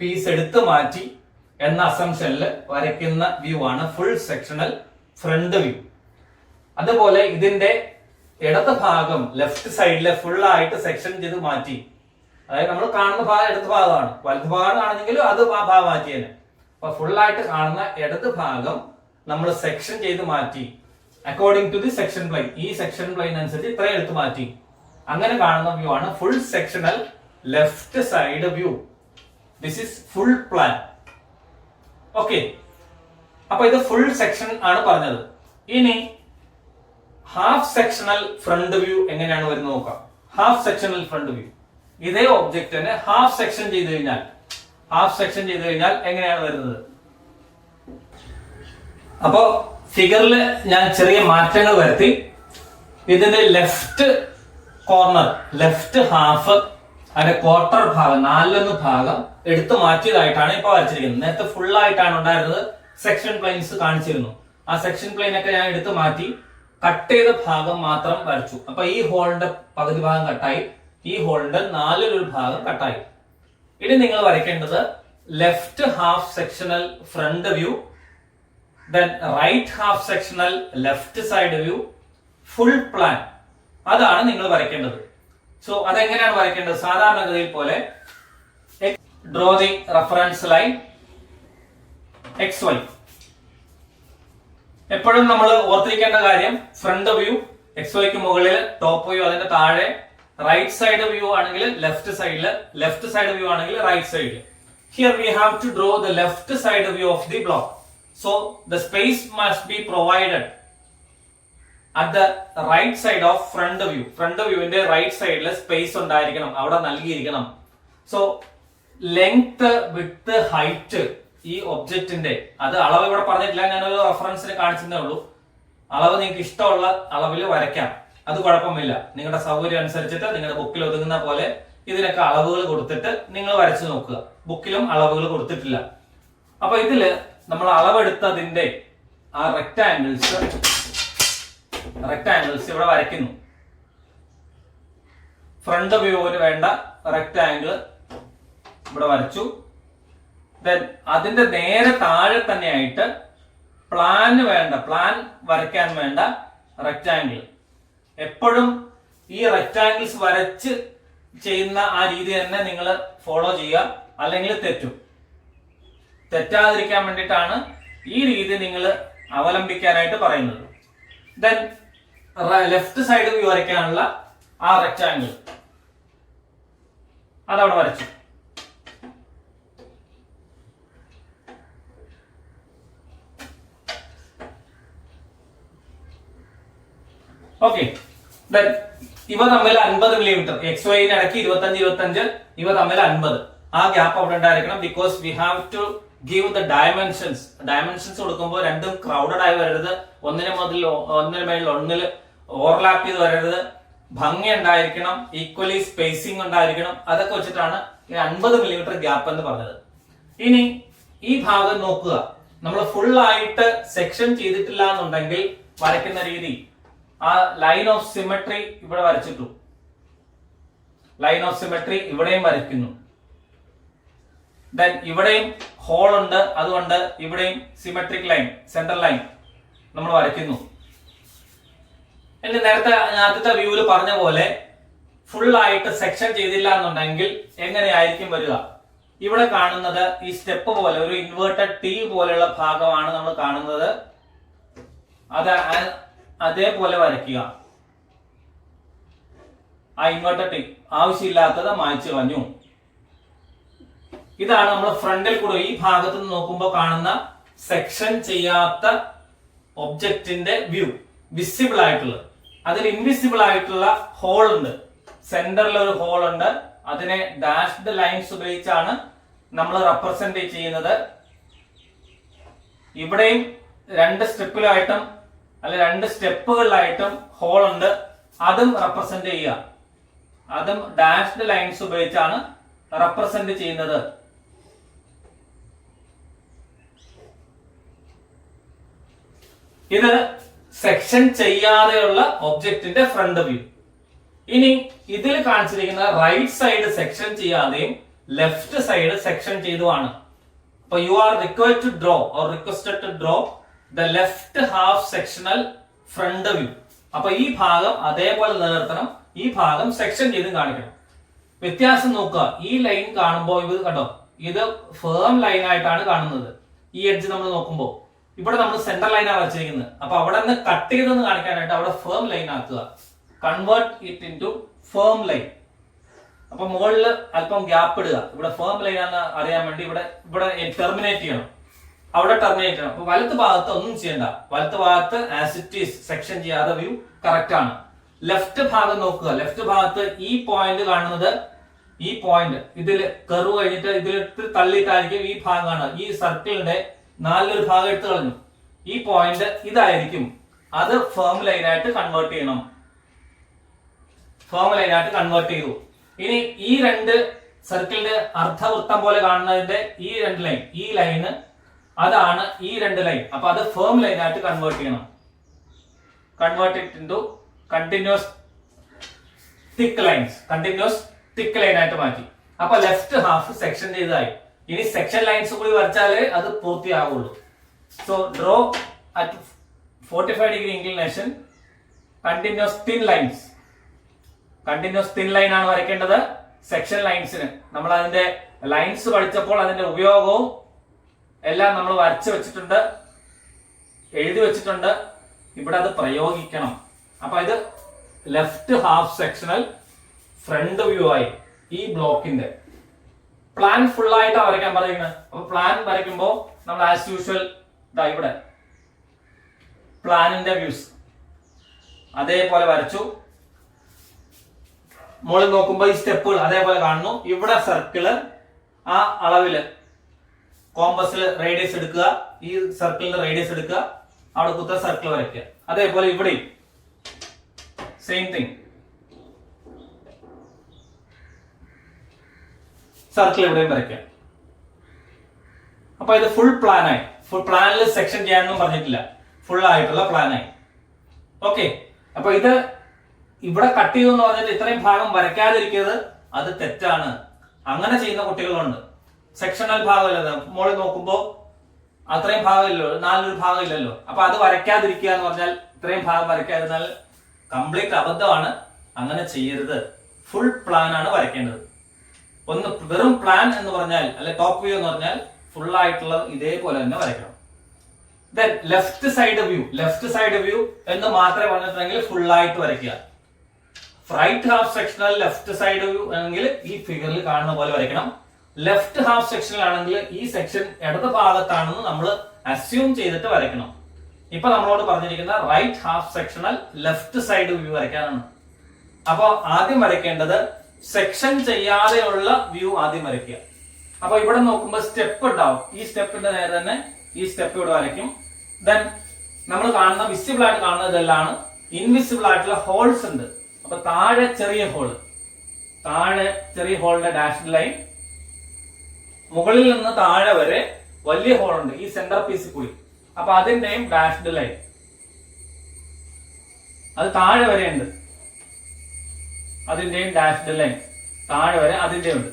Speaker 1: piece എടുത്തു മാറ്റി എന്ന അസംഷനിൽ വരയ്ക്കുന്ന വ്യൂ ആണ് ഫുൾ സെക്ഷണൽ ഫ്രണ്ട് വ്യൂ. അതുപോലെ ഇതിന്റെ ഇടത് ഭാഗം ലെഫ്റ്റ് സൈഡിലെ ഫുൾ ആയിട്ട് സെക്ഷൻ ചെയ്ത് മാറ്റി, അതായത് നമ്മൾ കാണുന്ന ഭാഗം ഇടത് ഭാഗമാണ്, വലത് ഭാഗമാണെങ്കിലും അത് ആ ഭാഗം മാറ്റിയേനെ. അപ്പൊ ഫുൾ ആയിട്ട് കാണുന്ന ഇടത് ഭാഗം നമ്മൾ സെക്ഷൻ ചെയ്ത് മാറ്റി according to the section plane. ഈ സെക്ഷൻ പ്ലെയിൻ അനുസരിച്ച് ഇത്രയും എടുത്ത് മാറ്റി. അങ്ങനെ കാണുന്ന വ്യൂ ആണ് full sectional left side view. This is full plan. Okay, അപ്പൊ ഇത് ഫുൾ സെക്ഷൻ ആണ് പറഞ്ഞത്. ഇനി ഹാഫ് സെക്ഷണൽ ഫ്രണ്ട് വ്യൂ എങ്ങനെയാണ് വരുന്നത് നോക്കാം. ഹാഫ് സെക്ഷണൽ ഫ്രണ്ട് വ്യൂ, ഇതേ ഒബ്ജക്റ്റിനെ ഹാഫ് സെക്ഷൻ ചെയ്ത് കഴിഞ്ഞാൽ എങ്ങനെയാണ് വരുന്നത്? അപ്പോ ഫിഗറിൽ ഞാൻ ചെറിയ മാറ്റങ്ങൾ വരുത്തി. ഇതിന്റെ ലെഫ്റ്റ് കോർണർ, ലെഫ്റ്റ് ഹാഫ്, അതിന്റെ ക്വാർട്ടർ ഭാഗം, 4/1 ഭാഗം എടുത്തു മാറ്റിയതായിട്ടാണ് ഇപ്പൊ വരച്ചിരിക്കുന്നത്. നേരത്തെ ഫുൾ ആയിട്ടാണ് ഉണ്ടായിരുന്നത്, സെക്ഷൻ പ്ലെയിൻസ് കാണിച്ചിരുന്നു. ആ സെക്ഷൻ പ്ലെയിൻ ഒക്കെ ഞാൻ എടുത്തു മാറ്റി കട്ട് ചെയ്ത ഭാഗം മാത്രം വരച്ചു. അപ്പൊ ഈ ഹോളിന്റെ പകുതി ഭാഗം കട്ടായി, ഈ ഹോളിന്റെ 4/1 ഭാഗം കട്ടായി. ഇനി നിങ്ങൾ വരയ്ക്കേണ്ടത് left half sectional front view, then right half sectional left side view, full plan. അതാണ് നിങ്ങൾ വരയ്ക്കേണ്ടത്. സോ അതെങ്ങനെയാണ് വരയ്ക്കേണ്ടത്? സാധാരണഗതിയിൽ പോലെ draw the reference line XY. എപ്പോഴും നമ്മൾ ഓർത്തിരിക്കേണ്ട കാര്യം, ഫ്രണ്ട് വ്യൂ XYക്ക് മുകളിൽ, ടോപ്പ് വ്യൂ അതിന്റെ താഴെ, റൈറ്റ് സൈഡ് വ്യൂ ആണെങ്കിൽ ലെഫ്റ്റ് സൈഡില്, ലെഫ്റ്റ് സൈഡ് വ്യൂ ആണെങ്കിൽ റൈറ്റ് സൈഡിൽ. Here we have to draw the left side view of the block. So the space must be provided at the right side of front view. Front view ന്റെ right സൈഡിൽ space ഉണ്ടായിരിക്കണം, അവിടെ നൽകിയിരിക്കണം. So length, width, height ഈ ഒബ്ജക്റ്റിന്റെ, അത് അളവ് ഇവിടെ പറഞ്ഞിട്ടില്ല, ഞാനൊരു റെഫറൻസിന് കാണിച്ചതേ ഉള്ളൂ. അളവ് നിങ്ങൾക്ക് ഇഷ്ടമുള്ള അളവിൽ വരയ്ക്കാം, അത് കുഴപ്പമില്ല. നിങ്ങളുടെ സൗകര്യം അനുസരിച്ചിട്ട് നിങ്ങളുടെ ബുക്കിൽ ഒതുങ്ങുന്ന പോലെ ഇതിനൊക്കെ അളവുകൾ കൊടുത്തിട്ട് നിങ്ങൾ വരച്ചു നോക്കുക. ബുക്കിലും അളവുകൾ കൊടുത്തിട്ടില്ല. അപ്പൊ ഇതില് നമ്മൾ അളവെടുത്തതിന്റെ ആ റെക്ടാംഗിൾസ് ഇവിടെ വരയ്ക്കുന്നു. ഫ്രണ്ട് വ്യൂവിന് വേണ്ട റെക്ടാംഗിൾ ഇവിടെ വരച്ചു. ദെൻ അതിന്റെ നേരെ താഴെ തന്നെയായിട്ട് പ്ലാൻ വരയ്ക്കാൻ വേണ്ട റെക്ടാംഗിൾ. എപ്പോഴും ഈ റെക്ടാംഗിൾസ് വരച്ച് ചെയ്യുന്ന ആ രീതി തന്നെ നിങ്ങൾ ഫോളോ ചെയ്യുക, അല്ലെങ്കിൽ തെറ്റാതിരിക്കാൻ വേണ്ടിയിട്ടാണ് ഈ രീതി നിങ്ങൾ അവലംബിക്കാനായിട്ട് പറയുന്നത്. ദെൻ ലെഫ്റ്റ് സൈഡ് വ്യൂ വരയ്ക്കാനുള്ള ആ റെക്ടാംഗിൾ അതവിടെ വരച്ചു. ഓക്കെ, ദെൻ ഇവ തമ്മിൽ 50 മില്ലിമീറ്റർ, XYന് ഇടയ്ക്ക് 25 ഇവ തമ്മിൽ 50. ആ ഗ്യാപ്പ് അവിടെ ഉണ്ടായിരിക്കണം. Because we have to give the dimensions കൊടുക്കുമ്പോൾ രണ്ടും ക്രൗഡഡ് ആയി വരരുത്, ഒന്നിന് മേളിൽ ഒന്നിൽ ഓവർലാപ്പ് ചെയ്ത് വരരുത്, ഭംഗി ഉണ്ടായിരിക്കണം, ഈക്വലി സ്പേസിംഗ് ഉണ്ടായിരിക്കണം. അതൊക്കെ വെച്ചിട്ടാണ് ഈ 50 മില്ലിമീറ്റർ ഗ്യാപ്പ് എന്ന് പറഞ്ഞത്. ഇനി ഈ ഭാഗം നോക്കുക, നമ്മൾ ഫുൾ ആയിട്ട് സെക്ഷൻ ചെയ്തിട്ടില്ല എന്നുണ്ടെങ്കിൽ വരയ്ക്കുന്ന രീതി, ആ ലൈൻ ഓഫ് സിമെട്രി ഇവിടെ വരച്ചിട്ടു, ലൈൻ ഓഫ് സിമെട്രി ഇവിടെയും വരയ്ക്കുന്നു. ദെൻ ഇവിടെയും ഹോൾ ഉണ്ട്, അതുകൊണ്ട് ഇവിടെയും സിമെട്രിക് ലൈൻ, സെന്റർ ലൈൻ നമ്മൾ വരയ്ക്കുന്നു. ഇനി നേരത്തെ ആദ്യത്തെ വ്യൂവിൽ പറഞ്ഞ പോലെ ഫുൾ ആയിട്ട് സെക്ഷൻ ചെയ്തില്ല എന്നുണ്ടെങ്കിൽ എങ്ങനെയായിരിക്കും വരിക? ഇവിടെ കാണുന്നത് ഈ സ്റ്റെപ്പ് പോലെ ഒരു ഇൻവേർട്ടഡ് T പോലെയുള്ള ഭാഗമാണ് നമ്മൾ കാണുന്നത്. അത് അതേപോലെ വരയ്ക്കുക. ആ ഇൻവേർട്ടഡ് T ആവശ്യമില്ലാത്തത് മായ്ച്ചു കളഞ്ഞു. ഇതാണ് നമ്മൾ ഫ്രണ്ടിൽ കൂടെ ഈ ഭാഗത്ത് നിന്ന് നോക്കുമ്പോൾ കാണുന്ന സെക്ഷൻ ചെയ്യാത്ത ഒബ്ജക്റ്റിന്റെ വ്യൂ, വിസിബിൾ ആയിട്ടുള്ളത്. അതിൽ ഇൻവിസിബിൾ ആയിട്ടുള്ള ഹോൾ ഉണ്ട്, സെന്ററിൽ ഒരു ഹോൾ ഉണ്ട്, അതിനെ ഡാഷ്ഡ് ലൈൻസ് ഉപയോഗിച്ചാണ് നമ്മൾ റെപ്രസെന്റ് ചെയ്യുന്നത്. ഇവിടെയും രണ്ട് സ്ട്രിപ്പിലായിട്ടും അല്ലെ രണ്ട് സ്റ്റെപ്പുകളിലായിട്ടും ഹോൾ ഉണ്ട്, അതും റെപ്രസെന്റ് ചെയ്യുക. അതും ഡാഷ്ഡ് ലൈൻസ് ഉപയോഗിച്ചാണ് റെപ്രസെന്റ് ചെയ്യുന്നത്. ഇത് സെക്ഷൻ ചെയ്യാതെയുള്ള ഒബ്ജക്റ്റിന്റെ ഫ്രണ്ട് വ്യൂ. ഇനി ഇതിൽ കാണിച്ചിരിക്കുന്ന റൈറ്റ് സൈഡ് സെക്ഷൻ ചെയ്യാതെയും ലെഫ്റ്റ് സൈഡ് സെക്ഷൻ ചെയ്തുമാണ്. അപ്പൊ you are required to draw or requested to draw the left half sectional front view. അപ്പൊ ഈ ഭാഗം അതേപോലെ നിലനിർത്തണം, ഈ ഭാഗം സെക്ഷൻ ചെയ്ത് കാണിക്കണം. വ്യത്യാസം നോക്കുക. ഈ ലൈൻ കാണുമ്പോൾ ഇത് കണ്ടോ, ഇത് ഫേം ലൈൻ ആയിട്ടാണ് കാണുന്നത്. ഈ എഡ്ജ് നമ്മൾ നോക്കുമ്പോൾ ഇവിടെ നമ്മൾ സെന്റർ ലൈനാണ് വരച്ചിരിക്കുന്നത്. അപ്പൊ അവിടെ നിന്ന് കട്ട് ചെയ്തെന്ന് കാണിക്കാനായിട്ട് അവിടെ ഫേം ലൈൻ ആക്കുക. Convert it into firm line. അപ്പൊ മുകളിൽ അല്പം ഗ്യാപ്പ് ഇടുക. ഇവിടെ ഫേം ലൈൻ ആണെന്ന് അറിയാൻ വേണ്ടി ഇവിടെ ടെർമിനേറ്റ് ചെയ്യണം, അവിടെ ടെർമിനേറ്റ് ചെയ്യണം. അപ്പൊ വലത്ത് ഭാഗത്ത് ഒന്നും ചെയ്യണ്ട. വലത്ത് ഭാഗത്ത് ആസ് ഇറ്റ് ഈസ് സെക്ഷൻ ചെയ്യാതെ വ്യൂ കറക്റ്റ് ആണ്. ലെഫ്റ്റ് ഭാഗം നോക്കുക. ലെഫ്റ്റ് ഭാഗത്ത് ഈ പോയിന്റ് കാണുന്നത്, ഈ പോയിന്റ് ഇതിൽ കർവ് കഴിഞ്ഞിട്ട് ഇതിൽ തള്ളിയിട്ടായിരിക്കും ഈ ഭാഗം കാണുക. ഈ സർക്കിളിന്റെ നാലിലൊരു ഭാഗം എടുത്തു കളഞ്ഞു. ഈ പോയിന്റ് ഇതായിരിക്കും. അത് ഫേം ലൈനായിട്ട് കൺവേർട്ട് ചെയ്യണം. ഫേം ലൈനായിട്ട് കൺവേർട്ട് ചെയ്തു. ഇനി ഈ രണ്ട് സർക്കിളിന്റെ അർദ്ധവൃത്തം പോലെ കാണുന്നതിന്റെ ഈ രണ്ട് ലൈൻ, ഈ ലൈന് അതാണ് ഈ രണ്ട് ലൈൻ. അപ്പൊ അത് ഫേം ലൈനായിട്ട് കൺവേർട്ട് ചെയ്യണം. Convert it into continuous thick lines. Continuous thick line ആയിട്ട് മാറ്റി. അപ്പൊ ലെഫ്റ്റ് ഹാഫ് സെക്ഷൻ ചെയ്തതായി. ഇനി സെക്ഷൻ ലൈൻസ് കൂടി വരച്ചാലേ അത് പൂർത്തിയാകുള്ളൂ. So draw at 45 degree inclination continuous thin lines. Continuous thin line ആണ് വരയ്ക്കേണ്ടത് സെക്ഷൻ ലൈൻസിന്. നമ്മൾ അതിന്റെ ലൈൻസ് പഠിച്ചപ്പോൾ അതിന്റെ ഉപയോഗവും എല്ലാം നമ്മൾ വരച്ചു വെച്ചിട്ടുണ്ട്, എഴുതി വെച്ചിട്ടുണ്ട്. ഇവിടെ അത് പ്രയോഗിക്കണം. അപ്പൊ ഇത് left half sectional front view ആയി. ഈ ബ്ലോക്കിന്റെ പ്ലാൻ ഫുൾ ആയിട്ടാണ് വരയ്ക്കാൻ പറയുന്നത്. അപ്പൊ പ്ലാൻ വരയ്ക്കുമ്പോൾ നമ്മൾ ആസ് യൂഷ്വൽ ഇവിടെ പ്ലാനിന്റെ വ്യൂസ് അതേപോലെ വരച്ചു. മുകളിൽ നോക്കുമ്പോൾ ഈ സ്റ്റെപ്പുകൾ അതേപോലെ കാണുന്നു. ഇവിടെ സർക്കിള് ആ അളവില് കോമ്പസിൽ റേഡിയസ് എടുക്കുക, ഈ സർക്കിളിന്റെ റേഡിയസ് എടുക്കുക, അവിടെ കുത്ത സർക്കിൾ വരയ്ക്കുക. അതേപോലെ ഇവിടെയും സെയിം തിങ്, സർക്കിൾ ഇവിടെയും വരയ്ക്കുക. അപ്പൊ ഇത് ഫുൾ പ്ലാനായി. ഫുൾ പ്ലാനിൽ സെക്ഷൻ ചെയ്യാനൊന്നും പറഞ്ഞിട്ടില്ല, ഫുൾ ആയിട്ടുള്ള പ്ലാനായി. ഓക്കെ. അപ്പൊ ഇത് ഇവിടെ കട്ട് ചെയ്തു എന്ന് പറഞ്ഞിട്ട് ഇത്രയും ഭാഗം വരയ്ക്കാതിരിക്കുന്നത് അത് തെറ്റാണ്. അങ്ങനെ ചെയ്യുന്ന കുട്ടികളുണ്ട്. സെക്ഷണൽ ഭാഗമല്ല, മുകളിൽ നോക്കുമ്പോ അത്രയും ഭാഗം ഇല്ലല്ലോ, നാലൊരു ഭാഗം ഇല്ലല്ലോ. അപ്പൊ അത് വരയ്ക്കാതിരിക്കുക എന്ന് പറഞ്ഞാൽ, ഇത്രയും ഭാഗം വരയ്ക്കാതിരുന്നാൽ കംപ്ലീറ്റ് അബദ്ധമാണ്. അങ്ങനെ ചെയ്യരുത്. ഫുൾ പ്ലാൻ ആണ് വരയ്ക്കേണ്ടത്. ഒന്ന് വെറും പ്ലാൻ എന്ന് പറഞ്ഞാൽ, അല്ലെ ടോപ്പ് വ്യൂ എന്ന് പറഞ്ഞാൽ ഫുൾ ആയിട്ടുള്ള ഇതേപോലെ തന്നെ വരയ്ക്കണം. Then left side view. Left side view എന്ന് മാത്രമേ പറഞ്ഞിട്ടുണ്ടെങ്കിൽ ഫുൾ ആയിട്ട് വരയ്ക്കുക. Right half sectional left side view ആണെങ്കിൽ ഈ ഫിഗറിൽ കാണുന്ന പോലെ വരയ്ക്കണം. ലെഫ്റ്റ് ഹാഫ് സെക്ഷനിൽ ആണെങ്കിൽ ഈ സെക്ഷൻ ഇടത് ഭാഗത്താണെന്ന് നമ്മൾ അസ്യൂം ചെയ്തിട്ട് വരയ്ക്കണം. ഇപ്പൊ നമ്മളോട് പറഞ്ഞിരിക്കുന്ന right half sectional left side view വരയ്ക്കാനാണ്. അപ്പൊ ആദ്യം വരയ്ക്കേണ്ടത് സെക്ഷൻ ചെയ്യാതെയുള്ള വ്യൂ ആദ്യം വരയ്ക്കുക. അപ്പൊ ഇവിടെ നോക്കുമ്പോൾ സ്റ്റെപ്പ് ഉണ്ടാവും. ഈ സ്റ്റെപ്പിന്റെ നേരെ തന്നെ ഈ സ്റ്റെപ്പ് ഇവിടെ വരയ്ക്കും. ദെൻ നമ്മൾ കാണുന്ന വിസിബിൾ ആയിട്ട് കാണുന്നതെല്ലാം ഇൻവിസിബിൾ ആയിട്ടുള്ള ഹോൾസ് ഉണ്ട്. അപ്പൊ താഴെ ചെറിയ ഹോള്, താഴെ ചെറിയ ഹോളിന്റെ ഡാഷ്ഡ് ലൈൻ, മുകളിൽ നിന്ന് താഴെ വരെ വലിയ ഹോൾ ഉണ്ട് ഈ സെന്റർ പീസിൽ കൂടി. അപ്പൊ അതിന്റെയും ഡാഷ്ഡ് ലൈൻ, അത് താഴെ വരെ ഉണ്ട്, അതിന്റെയും ഡാഷ്ഡ് ലൈൻ താഴെ വരെ അതിന്റെ ഉണ്ട്.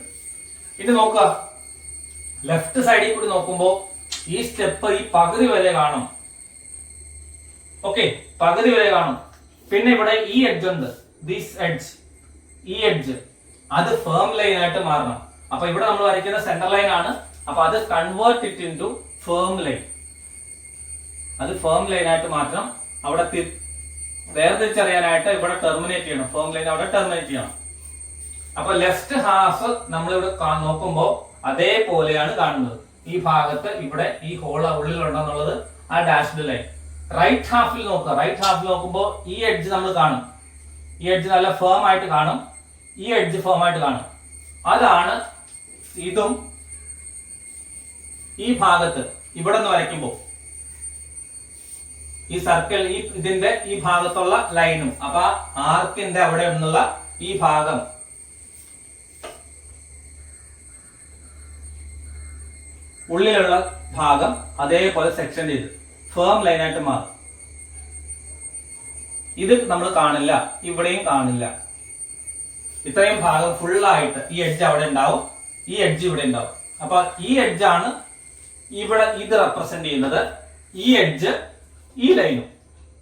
Speaker 1: ഇനി നോക്കുക, ലെഫ്റ്റ് സൈഡിൽ കൂടി നോക്കുമ്പോ ഈ സ്റ്റെപ്പ് ഈ പകുതി വരെ കാണും. ഓക്കെ, പകുതി വരെ കാണും. പിന്നെ ഇവിടെ ഈ എഡ്ജ് ഉണ്ട്, ദിസ് എഡ്ജ്, ഈ എഡ്ജ് അത് ഫേം ലൈൻ ആയിട്ട് മാറണം. അപ്പൊ ഇവിടെ നമ്മൾ വരയ്ക്കുന്ന സെന്റർ ലൈൻ ആണ്. അപ്പൊ അത് convert it into firm line. അത് ഫേം ലൈൻ ആയിട്ട് മാറ്റണം. അവിടെ വേർതിരിച്ചറിയാനായിട്ട് ഇവിടെ ടെർമിനേറ്റ് ചെയ്യണം. ഫേം ലൈൻ അവിടെ ടെർമിനേറ്റ് ചെയ്യണം. അപ്പൊ ലെഫ്റ്റ് ഹാഫ് നമ്മളിവിടെ നോക്കുമ്പോ അതേപോലെയാണ് കാണുന്നത്. ഈ ഭാഗത്ത് ഇവിടെ ഈ ഹോൾ ഉള്ളിലുണ്ടെന്നുള്ളത് ആ ഡാഷ്ഡ് ലൈൻ. റൈറ്റ് ഹാഫിൽ നോക്കുക. റൈറ്റ് ഹാഫിൽ നോക്കുമ്പോൾ ഈ എഡ്ജ് നമ്മൾ കാണും. ഈ എഡ്ജ് നല്ല ഫേം ആയിട്ട് കാണും. ഈ എഡ്ജ് ഫേം ആയിട്ട് കാണും. അതാണ് ഇതും ഈ ഭാഗത്ത് ഇവിടെ നിന്ന് വരയ്ക്കുമ്പോൾ ഈ സർക്കിൾ ഇതിന്റെ ഈ ഭാഗത്തുള്ള ലൈനും, അപ്പൊ ആർക്കിന്റെ അവിടെ നിന്നുള്ള ഈ ഭാഗം ഉള്ളിലുള്ള ഭാഗം അതേപോലെ സെക്ഷൻ ചെയ്ത് ഫേം ലൈനായിട്ട് മാറും. ഇത് നമ്മൾ കാണില്ല, ഇവിടെയും കാണില്ല. ഇത്രയും ഭാഗം ഫുള്ളായിട്ട് ഈ എഡ്ജ് അവിടെ ഉണ്ടാവും, ഈ എഡ്ജ് ഇവിടെ ഉണ്ടാവും. അപ്പൊ ഈ എഡ്ജാണ് ഇവിടെ ഇത് റെപ്രസെന്റ് ചെയ്യുന്നത്, ഈ എഡ്ജ് ഈ ലൈനും.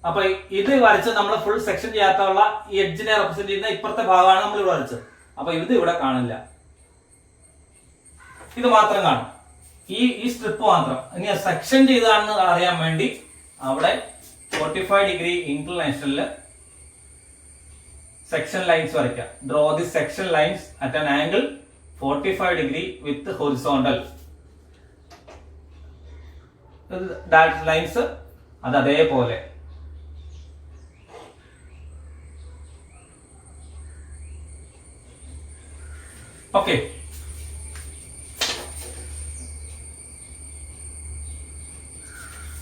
Speaker 1: അപ്പൊ ഇത് വരച്ച് നമ്മൾ ഫുൾ സെക്ഷൻ ചെയ്യാത്തുള്ള ഈ എഡ്ജിനെ റെപ്രസെന്റ് ചെയ്യുന്ന ഇപ്പുറത്തെ ഭാഗമാണ് നമ്മൾ ഇവിടെ വരച്ചത്. അപ്പൊ ഇത് ഇവിടെ കാണില്ല, ഇത് മാത്രം കാണും, ഈ സ്ട്രിപ്പ് മാത്രം. ഇനി സെക്ഷൻ ചെയ്താണെന്ന് അറിയാൻ വേണ്ടി അവിടെ 45 ഡിഗ്രി ഇൻക്ലിനേഷനിൽ സെക്ഷൻ ലൈൻസ് വരയ്ക്കാം. Draw the section lines at an angle 45 degree with horizontal. Direct lines അത് അതേപോലെ. ഓക്കെ,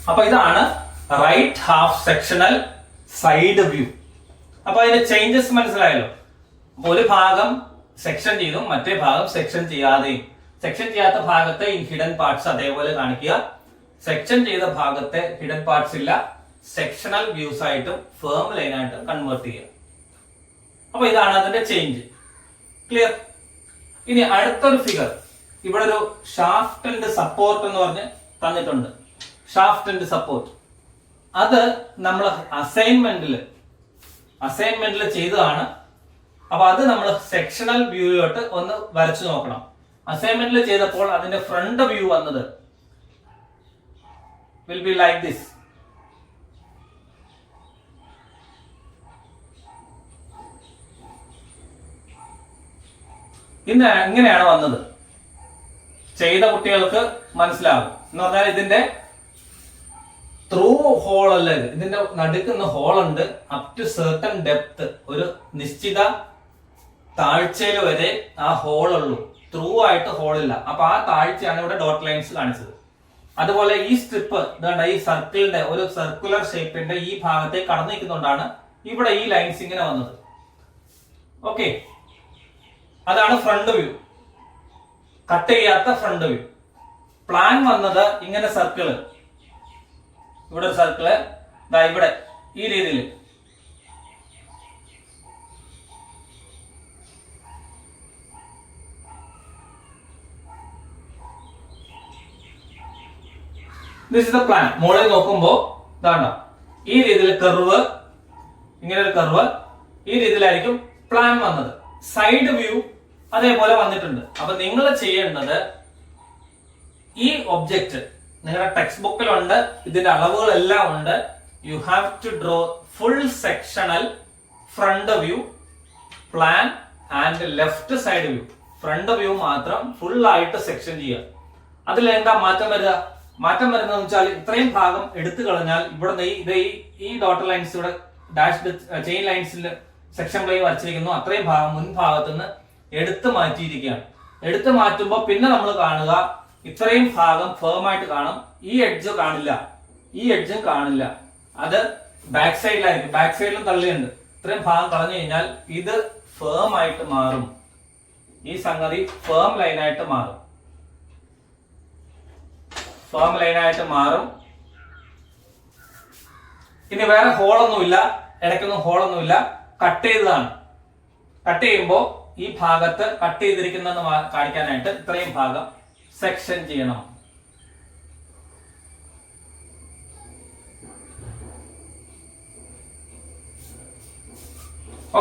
Speaker 1: അപ്പൊ ഇതാണ് right half sectional side view. അപ്പൊ അതിന്റെ ചേഞ്ചസ് മനസ്സിലായല്ലോ. അപ്പൊ ഒരു ഭാഗം സെക്ഷൻ ചെയ്തും മറ്റേ ഭാഗം സെക്ഷൻ ചെയ്യാതെയും. സെക്ഷൻ ചെയ്യാത്ത ഭാഗത്തെ ഈ ഹിഡൻ പാർട്സ് അതേപോലെ കാണിക്കുക, സെക്ഷൻ ചെയ്ത ഭാഗത്തെ ഹിഡൻ പാർട്സ് ഇല്ല, സെക്ഷണൽ വ്യൂസ് ആയിട്ടും ഫേം ലൈൻ ആയിട്ടും കൺവേർട്ട് ചെയ്യുക. അപ്പൊ ഇതാണ് അതിന്റെ ചേഞ്ച്. ക്ലിയർ? ഇനി അടുത്തൊരു ഫിഗർ, ഇവിടെ ഒരു ഷാഫ്റ്റ് ആൻഡ് സപ്പോർട്ട് എന്ന് പറഞ്ഞ് തന്നിട്ടുണ്ട്. ഷാഫ്റ്റ് ആൻഡ് സപ്പോർട്ട് അത് നമ്മൾ അസൈൻമെന്റിൽ ചെയ്തതാണ്. അപ്പൊ അത് നമ്മൾ സെക്ഷണൽ വ്യൂയിലോട്ട് ഒന്ന് വരച്ചു നോക്കണം. അസൈൻമെന്റിൽ ചെയ്തപ്പോൾ അതിന്റെ ഫ്രണ്ട് വ്യൂ വന്നത് will be like this. ഇങ്ങനെയാണ് വന്നത്. ചെയ്ത കുട്ടികൾക്ക് മനസ്സിലാകും. എന്ന് പറഞ്ഞാൽ ഇതിന്റെ ത്രൂ ഹോൾ അല്ല, ഇതിന്റെ നടുക്കുന്ന ഹോൾ ഉണ്ട്. അപ് ടു സെർട്ടൺ ഡെപ്ത്, ഒരു നിശ്ചിത താഴ്ചയിൽ വരെ ആ ഹോൾ ഉള്ളൂ, ത്രൂ ആയിട്ട് ഹോളില്ല. അപ്പൊ ആ താഴ്ചയാണ് ഇവിടെ ഡോട്ട് ലൈൻസ് കാണിച്ചത്. അതുപോലെ ഈ സ്ട്രിപ്പ് ഈ സർക്കിളിന്റെ ഒരു സർക്കുലർ ഷേപ്പിന്റെ ഈ ഭാഗത്തേക്ക് കടന്നു നിൽക്കുന്നതുകൊണ്ടാണ് ഇവിടെ ഈ ലൈൻസ് ഇങ്ങനെ വന്നത്. ഓക്കെ, അതാണ് ഫ്രണ്ട് വ്യൂ, കട്ട് ചെയ്യാത്ത ഫ്രണ്ട് വ്യൂ. പ്ലാൻ വന്നത് ഇങ്ങനെ സർക്കിള്, ഇവിടെ ഒരു സർക്കിള് ഇവിടെ ഈ രീതിയിൽ. This is the plan. മുകളിൽ നോക്കുമ്പോ ഇതാണ് ഈ രീതിയിൽ കർവ്, ഇങ്ങനെ ഒരു കർവ്, ഈ രീതിയിലായിരിക്കും പ്ലാൻ വന്നത്. സൈഡ് വ്യൂ അതേപോലെ വന്നിട്ടുണ്ട്. അപ്പൊ നിങ്ങൾ ചെയ്യേണ്ടത് ഈ ഒബ്ജക്റ്റ് നിങ്ങളുടെ ടെക്സ്റ്റ് ബുക്കിലുണ്ട്, ഇതിന്റെ അളവുകളെല്ലാം ഉണ്ട്. You have to draw full sectional front view, plan and left side view. Front view മാത്രം ഫുൾ ആയിട്ട് സെക്ഷൻ ചെയ്യുക. അതിൽ എന്താ മാറ്റം വരിക? മാറ്റം വരുന്നതെന്ന് വെച്ചാൽ ഇത്രയും ഭാഗം എടുത്തു കളഞ്ഞാൽ ഇവിടെ ഈ ഡോട്ടർ ലൈൻസ്, ഇവിടെ ഡാഷ് ചെയിൻ ലൈൻസിൽ സെക്ഷൻ പ്ലെയിൻ വരച്ചിരിക്കുന്നു. അത്രയും ഭാഗം മുൻഭാഗത്ത് നിന്ന് എടുത്തു മാറ്റിയിരിക്കുകയാണ്. എടുത്തു മാറ്റുമ്പോൾ പിന്നെ നമ്മൾ കാണുക ഇത്രയും ഭാഗം ഫേം ആയിട്ട് കാണും, ഈ എഡ്ജ് കാണില്ല, ഈ എഡ്ജും കാണില്ല. അത് ബാക്ക് സൈഡിലായിരിക്കും, ബാക്ക് സൈഡിലും തള്ളിയുണ്ട്. ഇത്രയും ഭാഗം കളഞ്ഞു കഴിഞ്ഞാൽ ഇത് ഫേം ആയിട്ട് മാറും, ഈ സംഗതി ഫേം ലൈനായിട്ട് മാറും, ഫേം ലൈനായിട്ട് മാറും. ഇനി വേറെ ഹോളൊന്നുമില്ല, ഇടയ്ക്കൊന്നും ഹോളൊന്നുമില്ല, കട്ട് ചെയ്തതാണ്. കട്ട് ചെയ്യുമ്പോൾ ഈ ഭാഗത്ത് കട്ട് ചെയ്തിരിക്കുന്നെന്ന് കാണിക്കാനായിട്ട് ഇത്രയും ഭാഗം സെക്ഷൻ ചെയ്യണം.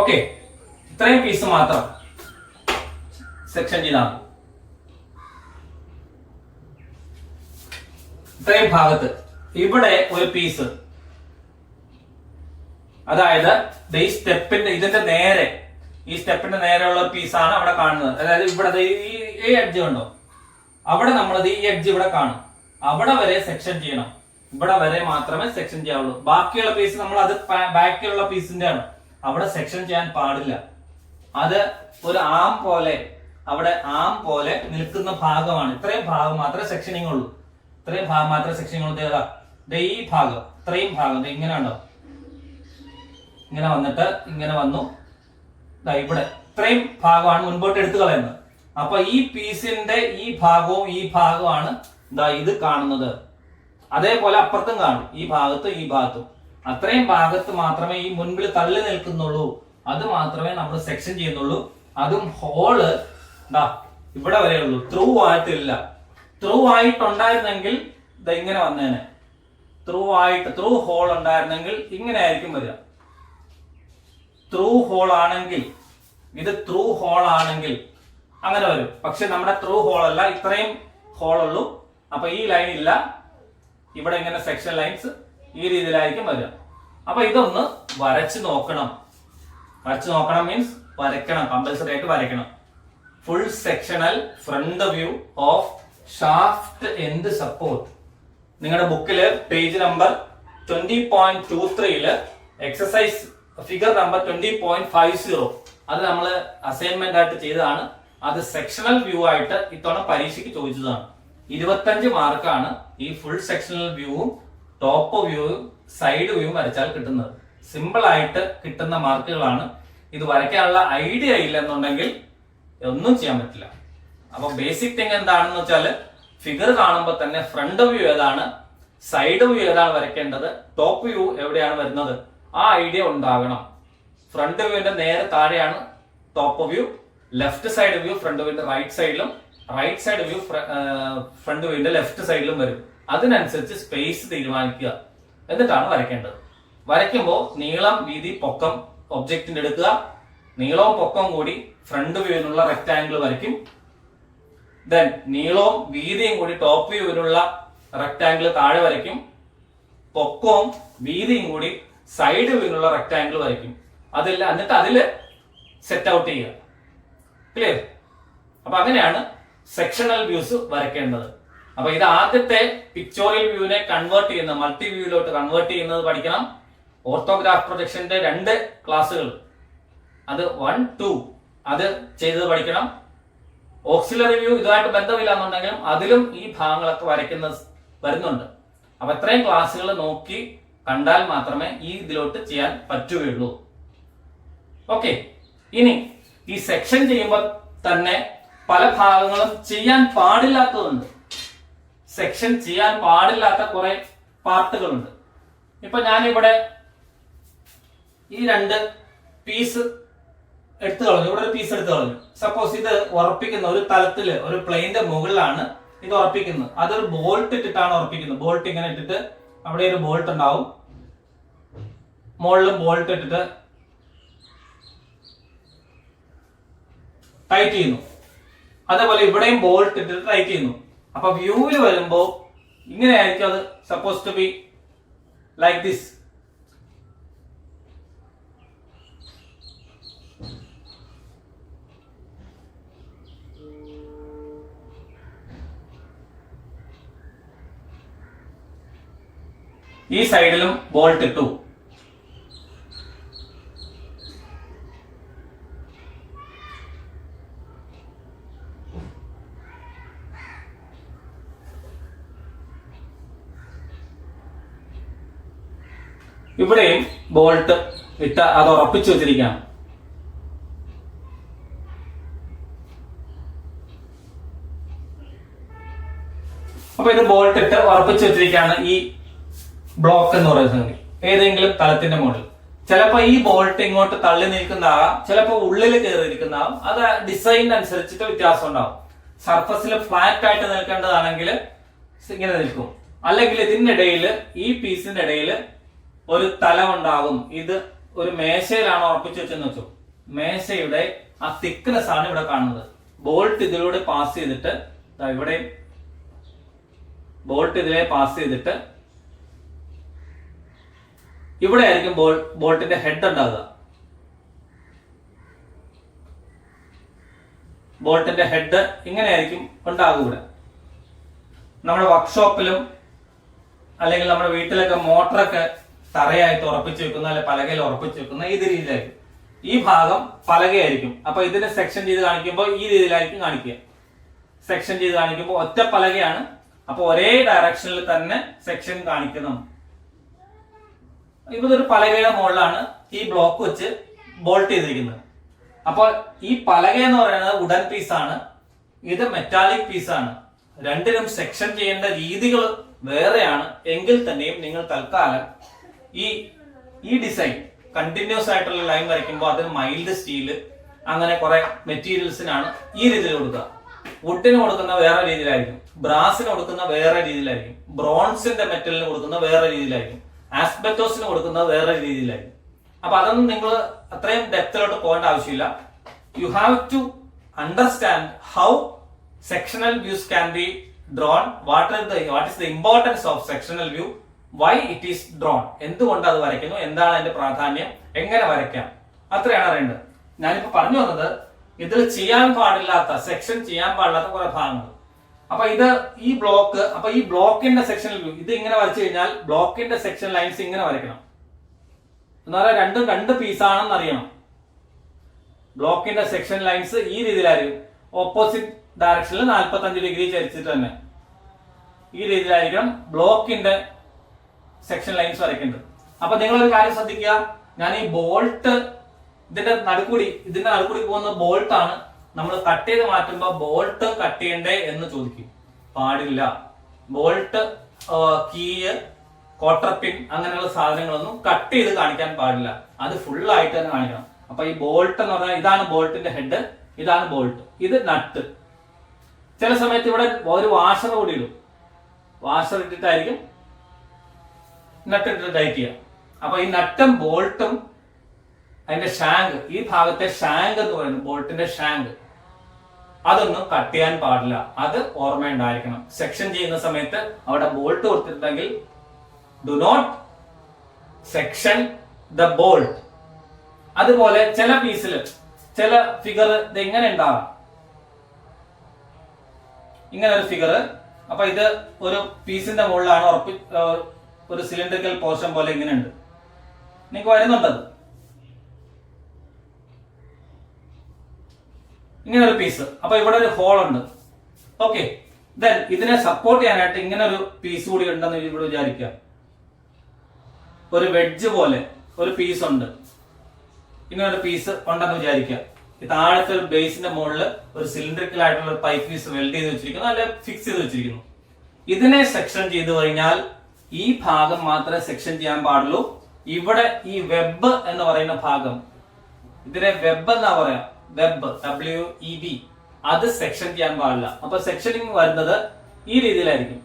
Speaker 1: ഓക്കെ, ഇത്രയും പീസ് മാത്രം സെക്ഷൻ ചെയ്താൽ മതി. ഇത്രയും ഭാഗത്ത് ഇവിടെ ഒരു പീസ്, അതായത് ഈ സ്റ്റെപ്പിന്റെ ഇതിന്റെ നേരെ, ഈ സ്റ്റെപ്പിന്റെ നേരെയുള്ള ഒരു പീസാണ് അവിടെ കാണുന്നത്. അതായത് ഇവിടെ ഈ എഡ്ജ് കണ്ടോ, അവിടെ നമ്മളത് ഈ എഡ്ജ് ഇവിടെ കാണും, അവിടെ വരെ സെക്ഷൻ ചെയ്യണം. ഇവിടെ വരെ മാത്രമേ സെക്ഷൻ ചെയ്യാവുള്ളൂ. ബാക്കിയുള്ള പീസ് നമ്മൾ അത് ബാക്കിയുള്ള പീസിന്റെ ആണ്, അവിടെ സെക്ഷൻ ചെയ്യാൻ പാടില്ല. അത് ഒരു ആം പോലെ അവിടെ ആം പോലെ നിൽക്കുന്ന ഭാഗമാണ്. ഇത്രയും ഭാഗം മാത്രമേ സെക്ഷനിങ് ഉള്ളൂ. ഇത്രയും ഭാഗം മാത്രമേ സെക്ഷനിങ് ഉള്ളൂ. ഈ ഭാഗം, ഇത്രയും ഭാഗം ഇങ്ങനെ ഉണ്ടോ, ഇങ്ങനെ വന്നിട്ട് ഇങ്ങനെ വന്നു. ഇവിടെ ഇത്രയും ഭാഗമാണ് മുൻപോട്ട് എടുത്തു കളയുന്നത്. അപ്പൊ ഈ പീസിന്റെ ഈ ഭാഗവും ഈ ഭാഗമാണ് ഇത് കാണുന്നത്. അതേപോലെ അപ്പുറത്തും കാണും, ഈ ഭാഗത്തും ഈ ഭാഗത്തും. അത്രയും ഭാഗത്ത് മാത്രമേ ഈ മുൻപിൽ തള്ളി നിൽക്കുന്നുള്ളൂ. അത് മാത്രമേ നമ്മൾ സെക്ഷൻ ചെയ്യുന്നുള്ളൂ. അതും ഹോള് ഇവിടെ വരെയുള്ളൂ, ത്രൂ ആയിട്ടില്ല. ത്രൂ ആയിട്ടുണ്ടായിരുന്നെങ്കിൽ ഇങ്ങനെ വന്നേനെ. ത്രൂ ഹോൾ ഉണ്ടായിരുന്നെങ്കിൽ ഇങ്ങനെ ആയിരിക്കും വരിക. ത്രൂ ഹോൾ ആണെങ്കിൽ, ഇത് ത്രൂ ഹോൾ ആണെങ്കിൽ അങ്ങനെ വരും. പക്ഷെ നമ്മുടെ ത്രൂ ഹോൾ അല്ല, ഇത്രയും ഹോൾ ഉള്ളൂ. അപ്പൊ ഈ ലൈൻ ഇല്ല. ഇവിടെ ഇങ്ങനെ സെക്ഷൻ ലൈൻസ് ഈ രീതിയിലായിരിക്കും വരിക. അപ്പൊ ഇതൊന്ന് വരച്ചു നോക്കണം. വരച്ചു നോക്കണം മീൻസ് വരയ്ക്കണം, കമ്പൽസറി ആയിട്ട് വരയ്ക്കണം. Full sectional front view of shaft end support. നിങ്ങളുടെ ബുക്കില് page number 20.23 exercise figure number 20.50 അത് നമ്മൾ അസൈൻമെന്റ് ആയിട്ട് ചെയ്തതാണ്. അത് സെക്ഷണൽ വ്യൂ ആയിട്ട് ഇത്തവണ പരീക്ഷയ്ക്ക് ചോദിച്ചതാണ്. 25 മാർക്കാണ് ഈ ഫുൾ സെക്ഷണൽ വ്യൂവും ടോപ്പ് വ്യൂവും സൈഡ് വ്യൂവും വരച്ചാൽ കിട്ടുന്നത്. സിമ്പിൾ ആയിട്ട് കിട്ടുന്ന മാർക്കുകളാണ്. ഇത് വരയ്ക്കാനുള്ള ഐഡിയ ഇല്ലെന്നുണ്ടെങ്കിൽ ഒന്നും ചെയ്യാൻ പറ്റില്ല. അപ്പൊ ബേസിക് തിങ് എന്താണെന്ന് വെച്ചാൽ ഫിഗർ കാണുമ്പോൾ തന്നെ ഫ്രണ്ട് വ്യൂ ഏതാണ്, സൈഡ് വ്യൂ ഏതാണ് വരയ്ക്കേണ്ടത്, ടോപ്പ് വ്യൂ എവിടെയാണ് വരുന്നത്, ആ ഐഡിയ ഉണ്ടാകണം. ഫ്രണ്ട് വ്യൂവിന്റെ നേരെ താഴെയാണ് top view, left side view front വ്യൂവിന്റെ റൈറ്റ് സൈഡിലും, റൈറ്റ് സൈഡ് വ്യൂ ഫ്രണ്ട് വ്യൂവിന്റെ ലെഫ്റ്റ് സൈഡിലും വരും. അതിനനുസരിച്ച് സ്പേസ് തീരുമാനിക്കുക, എന്നിട്ടാണ് വരയ്ക്കേണ്ടത്. വരയ്ക്കുമ്പോൾ നീളം, വീതി, പൊക്കം ഒബ്ജക്റ്റിന്റെ എടുക്കുക. നീളവും പൊക്കവും കൂടി ഫ്രണ്ട് വ്യൂവിനുള്ള റെക്ടാംഗിൾ വരയ്ക്കും. ദെൻ നീളവും വീതിയും കൂടി ടോപ്പ് വ്യൂവിനുള്ള റെക്ടാംഗിൾ താഴെ വരയ്ക്കും. പൊക്കവും വീതിയും കൂടി സൈഡ് വ്യൂവിനുള്ള റെക്ടാംഗിൾ വരയ്ക്കും. എന്നിട്ട് അതിൽ സെറ്റ് ഔട്ട് ചെയ്യുക. ക്ലിയർ? അപ്പൊ അങ്ങനെയാണ് സെക്ഷണൽ വ്യൂസ് വരയ്ക്കേണ്ടത്. അപ്പൊ ഇത് ആദ്യത്തെ പിക്ചോറിയൽ വ്യൂവിനെ കൺവേർട്ട് ചെയ്യുന്ന മൾട്ടി വ്യൂയിലോട്ട് കൺവേർട്ട് ചെയ്യുന്നത് പഠിക്കണം. ഓർത്തോഗ്രാഫ് പ്രൊജക്ഷന്റെ 2 ക്ലാസ്സുകൾ, അത് 1, 2 അത് ചെയ്തത് പഠിക്കണം. ഓക്സിലറി വ്യൂ ഇതുമായിട്ട് ബന്ധമില്ല എന്നുണ്ടെങ്കിലും അതിലും ഈ ഭാഗങ്ങളൊക്കെ വരുന്നുണ്ട്. അപ്പൊ ഇത്രയും ക്ലാസ്സുകൾ നോക്കി കണ്ടാൽ മാത്രമേ ഈ ഇതിലോട്ട് ചെയ്യാൻ പറ്റുകയുള്ളൂ. ഓക്കെ, ഇനി ഈ സെക്ഷൻ ചെയ്യുമ്പോൾ തന്നെ പല ഭാഗങ്ങളും ചെയ്യാൻ പാടില്ലാത്തതുണ്ട്. സെക്ഷൻ ചെയ്യാൻ പാടില്ലാത്ത കുറെ പാർട്ടുകളുണ്ട്. ഇപ്പൊ ഞാനിവിടെ ഈ 2 പീസ് എടുത്തു കളഞ്ഞു. ഇവിടെ ഒരു പീസ് എടുത്തു കളഞ്ഞു. സപ്പോസ് ഇത് ഉറപ്പിക്കുന്ന ഒരു തലത്തില് ഒരു പ്ലെയിന്റെ മുകളിലാണ് ഇത് ഉറപ്പിക്കുന്നത്. അതൊരു ബോൾട്ട് ഇട്ടിട്ടാണ് ഉറപ്പിക്കുന്നത്. ബോൾട്ട് ഇങ്ങനെ ഇട്ടിട്ട് അവിടെ ഒരു ബോൾട്ട് ഉണ്ടാവും, മുകളിലും ബോൾട്ട് ഇട്ടിട്ട് ടൈറ്റ് ചെയ്യുന്നു. അതേപോലെ ഇവിടെയും ബോൾട്ട് ഇട്ടിട്ട് ടൈറ്റ് ചെയ്യുന്നു. അപ്പൊ വ്യൂവിൽ വരുമ്പോ ഇങ്ങനെയായിരിക്കും അത് suppose to be like this. ഈ സൈഡിലും ബോൾട്ട് ഇട്ടു. ഇവിടെയും ബോൾട്ട് ഇട്ട് അത് ഉറപ്പിച്ചു വെച്ചിരിക്കുകയാണ്. അപ്പൊ ഇത് ബോൾട്ട് ഇട്ട് ഉറപ്പിച്ചു വെച്ചിരിക്കുകയാണ് ഈ ബ്ലോക്ക് എന്ന് പറയുന്നത് ഏതെങ്കിലും തലത്തിന്റെ മുകളിൽ. ചിലപ്പോ ഈ ബോൾട്ട് ഇങ്ങോട്ട് തള്ളി നിൽക്കുന്നതാകാം, ചിലപ്പോ ഉള്ളിൽ കയറിയിരിക്കുന്നതാകും. അത് ഡിസൈൻ അനുസരിച്ചിട്ട് വ്യത്യാസം ഉണ്ടാവും. സർഫസിൽ ഫ്ലാറ്റ് ആയിട്ട് നിൽക്കേണ്ടതാണെങ്കിൽ ഇങ്ങനെ നിൽക്കും. അല്ലെങ്കിൽ ഇതിന്റെ ഇടയിൽ, ഈ പീസിന്റെ ഇടയിൽ ഒരു തലം ഉണ്ടാകും. ഇത് ഒരു മേശയിലാണ് ഉറപ്പിച്ചു വെച്ചെന്ന് വെച്ചു. മേശയുടെ ആ തിക്നെസ് ആണ് ഇവിടെ കാണുന്നത്. ബോൾട്ട് ഇതിലൂടെ പാസ് ചെയ്തിട്ട് ഇവിടെ ബോൾട്ട് ഇതിലെ പാസ് ചെയ്തിട്ട് ഇവിടെ ആയിരിക്കും ബോൾട്ടിന്റെ ഹെഡ് ഉണ്ടാകുക. ബോൾട്ടിന്റെ ഹെഡ് ഇങ്ങനെയായിരിക്കും ഉണ്ടാകുക. ഇവിടെ നമ്മുടെ വർക്ക്ഷോപ്പിലും അല്ലെങ്കിൽ നമ്മുടെ വീട്ടിലൊക്കെ മോട്ടറൊക്കെ തറയായിട്ട് ഉറപ്പിച്ചു വെക്കുന്ന, അല്ലെ പലകയിൽ ഉറപ്പിച്ചു വെക്കുന്ന ഇത് രീതിയിലായിരിക്കും. ഈ ഭാഗം പലകയായിരിക്കും. അപ്പൊ ഇതിനെ സെക്ഷൻ ചെയ്ത് കാണിക്കുമ്പോൾ ഈ രീതിയിലായിരിക്കും കാണിക്കുക. സെക്ഷൻ ചെയ്ത് കാണിക്കുമ്പോൾ ഒറ്റ പലകയാണ്, അപ്പൊ ഒരേ ഡയറക്ഷനിൽ തന്നെ സെക്ഷൻ കാണിക്കണം. ഇതൊരു പലകയുടെ മുകളിലാണ് ഈ ബ്ലോക്ക് വെച്ച് ബോൾട്ട് ചെയ്തിരിക്കുന്നത്. അപ്പോൾ ഈ പലക എന്ന് പറയുന്നത് വുഡൻ പീസാണ്, ഇത് മെറ്റാലിക് പീസാണ്. രണ്ടിനും സെക്ഷൻ ചെയ്യേണ്ട രീതികൾ വേറെയാണ്. എങ്കിൽ തന്നെയും നിങ്ങൾ തൽക്കാലം ഈ ഡിസൈൻ കണ്ടിന്യൂസ് ആയിട്ടുള്ള ലൈൻ വരയ്ക്കുമ്പോൾ അതിന് മൈൽഡ് സ്റ്റീല് അങ്ങനെ കുറെ മെറ്റീരിയൽസിനാണ് ഈ രീതിയിൽ കൊടുക്കുക. വുഡിന് കൊടുക്കുന്ന വേറെ രീതിയിലായിരിക്കും, ബ്രാസിന് കൊടുക്കുന്ന വേറെ രീതിയിലായിരിക്കും, ബ്രോൺസിന്റെ മെറ്റലിന് കൊടുക്കുന്ന വേറെ രീതിയിലായിരിക്കും, ആസ്ബറ്റോസിന് കൊടുക്കുന്നത് വേറെ രീതിയിലായിരിക്കും. അപ്പൊ അതൊന്നും നിങ്ങൾ അത്രയും ഡെപ്തിലോട്ട് പോകേണ്ട ആവശ്യമില്ല. You have to understand how sectional views can be drawn, what is the importance of sectional view, why it is drawn, എന്തുകൊണ്ട് അത് വരയ്ക്കുന്നു, എന്താണ് അതിന്റെ പ്രാധാന്യം, എങ്ങനെ വരയ്ക്കാം, അത്രയാണ് അറിയേണ്ടത്. ഞാനിപ്പോ പറഞ്ഞു വന്നത് ഇതിൽ ചെയ്യാൻ പാടില്ലാത്ത, സെക്ഷൻ ചെയ്യാൻ പാടില്ലാത്ത കുറെ ഭാഗങ്ങൾ. അപ്പൊ ഇത് ഈ ബ്ലോക്ക്, അപ്പൊ ഈ ബ്ലോക്കിന്റെ സെക്ഷണൽ വ്യൂ ഇത് ഇങ്ങനെ വരച്ചു കഴിഞ്ഞാൽ ബ്ലോക്കിന്റെ സെക്ഷൻ ലൈൻസ് ഇങ്ങനെ വരയ്ക്കണം. എന്ന് പറയാൻ രണ്ടും രണ്ട് പീസാണെന്ന് അറിയണം. ബ്ലോക്കിന്റെ സെക്ഷൻ ലൈൻസ് ഈ രീതിയിലായിരിക്കും, ഓപ്പോസിറ്റ് ഡയറക്ഷനിൽ 45 ഡിഗ്രി ചരിച്ചിട്ട് തന്നെ ഈ രീതിയിലായിരിക്കണം ബ്ലോക്കിന്റെ സെക്ഷൻ ലൈൻസ് വരയ്ക്കേണ്ടത്. അപ്പൊ നിങ്ങളൊരു കാര്യം ശ്രദ്ധിക്കുക, ഞാൻ ഈ ബോൾട്ട് ഇതിന്റെ നടുക്കൂടി പോകുന്ന ബോൾട്ടാണ്. നമ്മൾ കട്ട് ചെയ്ത് മാറ്റുമ്പോൾ ബോൾട്ട് കട്ട് ചെയ്യണ്ടേ എന്ന് ചോദിക്കും. പാടില്ല. ബോൾട്ട്, കീയ്, കോട്ടർ പിൻ അങ്ങനെയുള്ള സാധനങ്ങളൊന്നും കട്ട് ചെയ്ത് കാണിക്കാൻ പാടില്ല. അത് ഫുൾ ആയിട്ട് തന്നെ കാണിക്കണം. അപ്പൊ ഈ ബോൾട്ട് എന്ന് പറഞ്ഞാൽ ഇതാണ് ബോൾട്ടിന്റെ ഹെഡ്, ഇതാണ് ബോൾട്ട്, ഇത് നട്ട്. ചില സമയത്ത് ഇവിടെ ഒരു വാഷർ കൂടി ഇടും. വാഷർ ഇട്ടിട്ടായിരിക്കും നട്ട് ഇട്ടിട്ട് ടൈറ്റ് ചെയ്യുക. അപ്പൊ ഈ നട്ടും ബോൾട്ടും അതിന്റെ ഷാങ്ക്, ഈ ഭാഗത്തെ ഷാങ്ക് എന്ന് പറയുന്നത് ബോൾട്ടിന്റെ ഷാങ്ക്, അതൊന്നും കട്ട് ചെയ്യാൻ പാടില്ല. അത് ഓർമ്മയുണ്ടായിരിക്കണം. സെക്ഷൻ ചെയ്യുന്ന സമയത്ത് അവിടെ ബോൾട്ട് കൊടുത്തിട്ടുണ്ടെങ്കിൽ do not section the bolt. അതുപോലെ ചില പീസിൽ ചില ഫിഗർ ഇത് എങ്ങനെ ഉണ്ടാവാം, ഇങ്ങനെ ഒരു ഫിഗർ. അപ്പൊ ഇത് ഒരു പീസിന്റെ മുകളിലാണ് ഒരു സിലിണ്ടറിക്കൽ പോർഷൻ പോലെ ഇങ്ങനെ ഉണ്ട്. നിങ്ങൾക്ക് വരുന്നുണ്ടത് ഇങ്ങനെ ഒരു പീസ്. അപ്പൊ ഇവിടെ ഒരു ഹോൾ ഉണ്ട്. ഓക്കെ, ദെൻ ഇതിനെ സപ്പോർട്ട് ചെയ്യാനായിട്ട് ഇങ്ങനെ ഒരു പീസ് കൂടി ഉണ്ടെന്ന് ഇവിടെ വിചാരിക്കുക. ഒരു വെഡ്ജ് പോലെ ഒരു പീസ് ഉണ്ട്, ഇങ്ങനെ ഒരു പീസ് ഉണ്ടെന്ന് വിചാരിക്കുക. താഴത്തെ ഒരു ബേസിന്റെ മുകളിൽ ഒരു സിലിണ്ടറിക്കൽ ആയിട്ടുള്ള ഒരു പൈപ്പ് പീസ് വെൽഡ് ചെയ്ത് വെച്ചിരിക്കുന്നു, അല്ലെ ഫിക്സ് ചെയ്ത് വെച്ചിരിക്കുന്നു. ഇതിനെ സെക്ഷൻ ചെയ്ത് കഴിഞ്ഞാൽ ഈ ഭാഗം മാത്രമേ സെക്ഷൻ ചെയ്യാൻ പാടുള്ളൂ. ഇവിടെ ഈ വെബ് എന്ന് പറയുന്ന ഭാഗം, ഇതിനെ വെബ് എന്നാ പറയാ, വെബ്, WEB, അത് സെക്ഷൻ ചെയ്യാൻ പാടില്ല. അപ്പൊ സെക്ഷനിങ് വരുന്നത് ഈ രീതിയിലായിരിക്കും.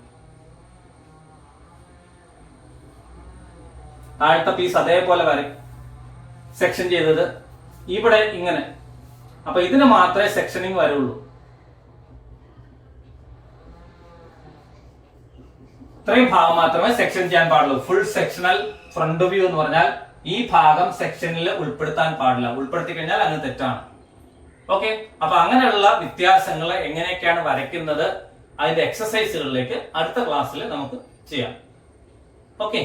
Speaker 1: താഴത്തെ പീസ് അതേപോലെ വരും സെക്ഷൻ ചെയ്തത് ഇവിടെ ഇങ്ങനെ. അപ്പൊ ഇതിന് മാത്രമേ സെക്ഷനിങ് വരുള്ളൂ. ഇത്രയും ഭാഗം മാത്രമേ സെക്ഷൻ ചെയ്യാൻ പാടുള്ളൂ. ഫുൾ സെക്ഷണൽ ഫ്രണ്ട് വ്യൂ എന്ന് പറഞ്ഞാൽ ഈ ഭാഗം സെക്ഷനിൽ ഉൾപ്പെടുത്താൻ പാടില്ല. ഉൾപ്പെടുത്തി കഴിഞ്ഞാൽ അങ്ങ് തെറ്റാണ്. ഓക്കെ, അപ്പൊ അങ്ങനെയുള്ള വ്യത്യാസങ്ങൾ എങ്ങനെയൊക്കെയാണ് വരയ്ക്കുന്നത്, അതിന്റെ എക്സസൈസുകളിലേക്ക് അടുത്ത ക്ലാസ്സിൽ നമുക്ക് ചെയ്യാം. ഓക്കെ.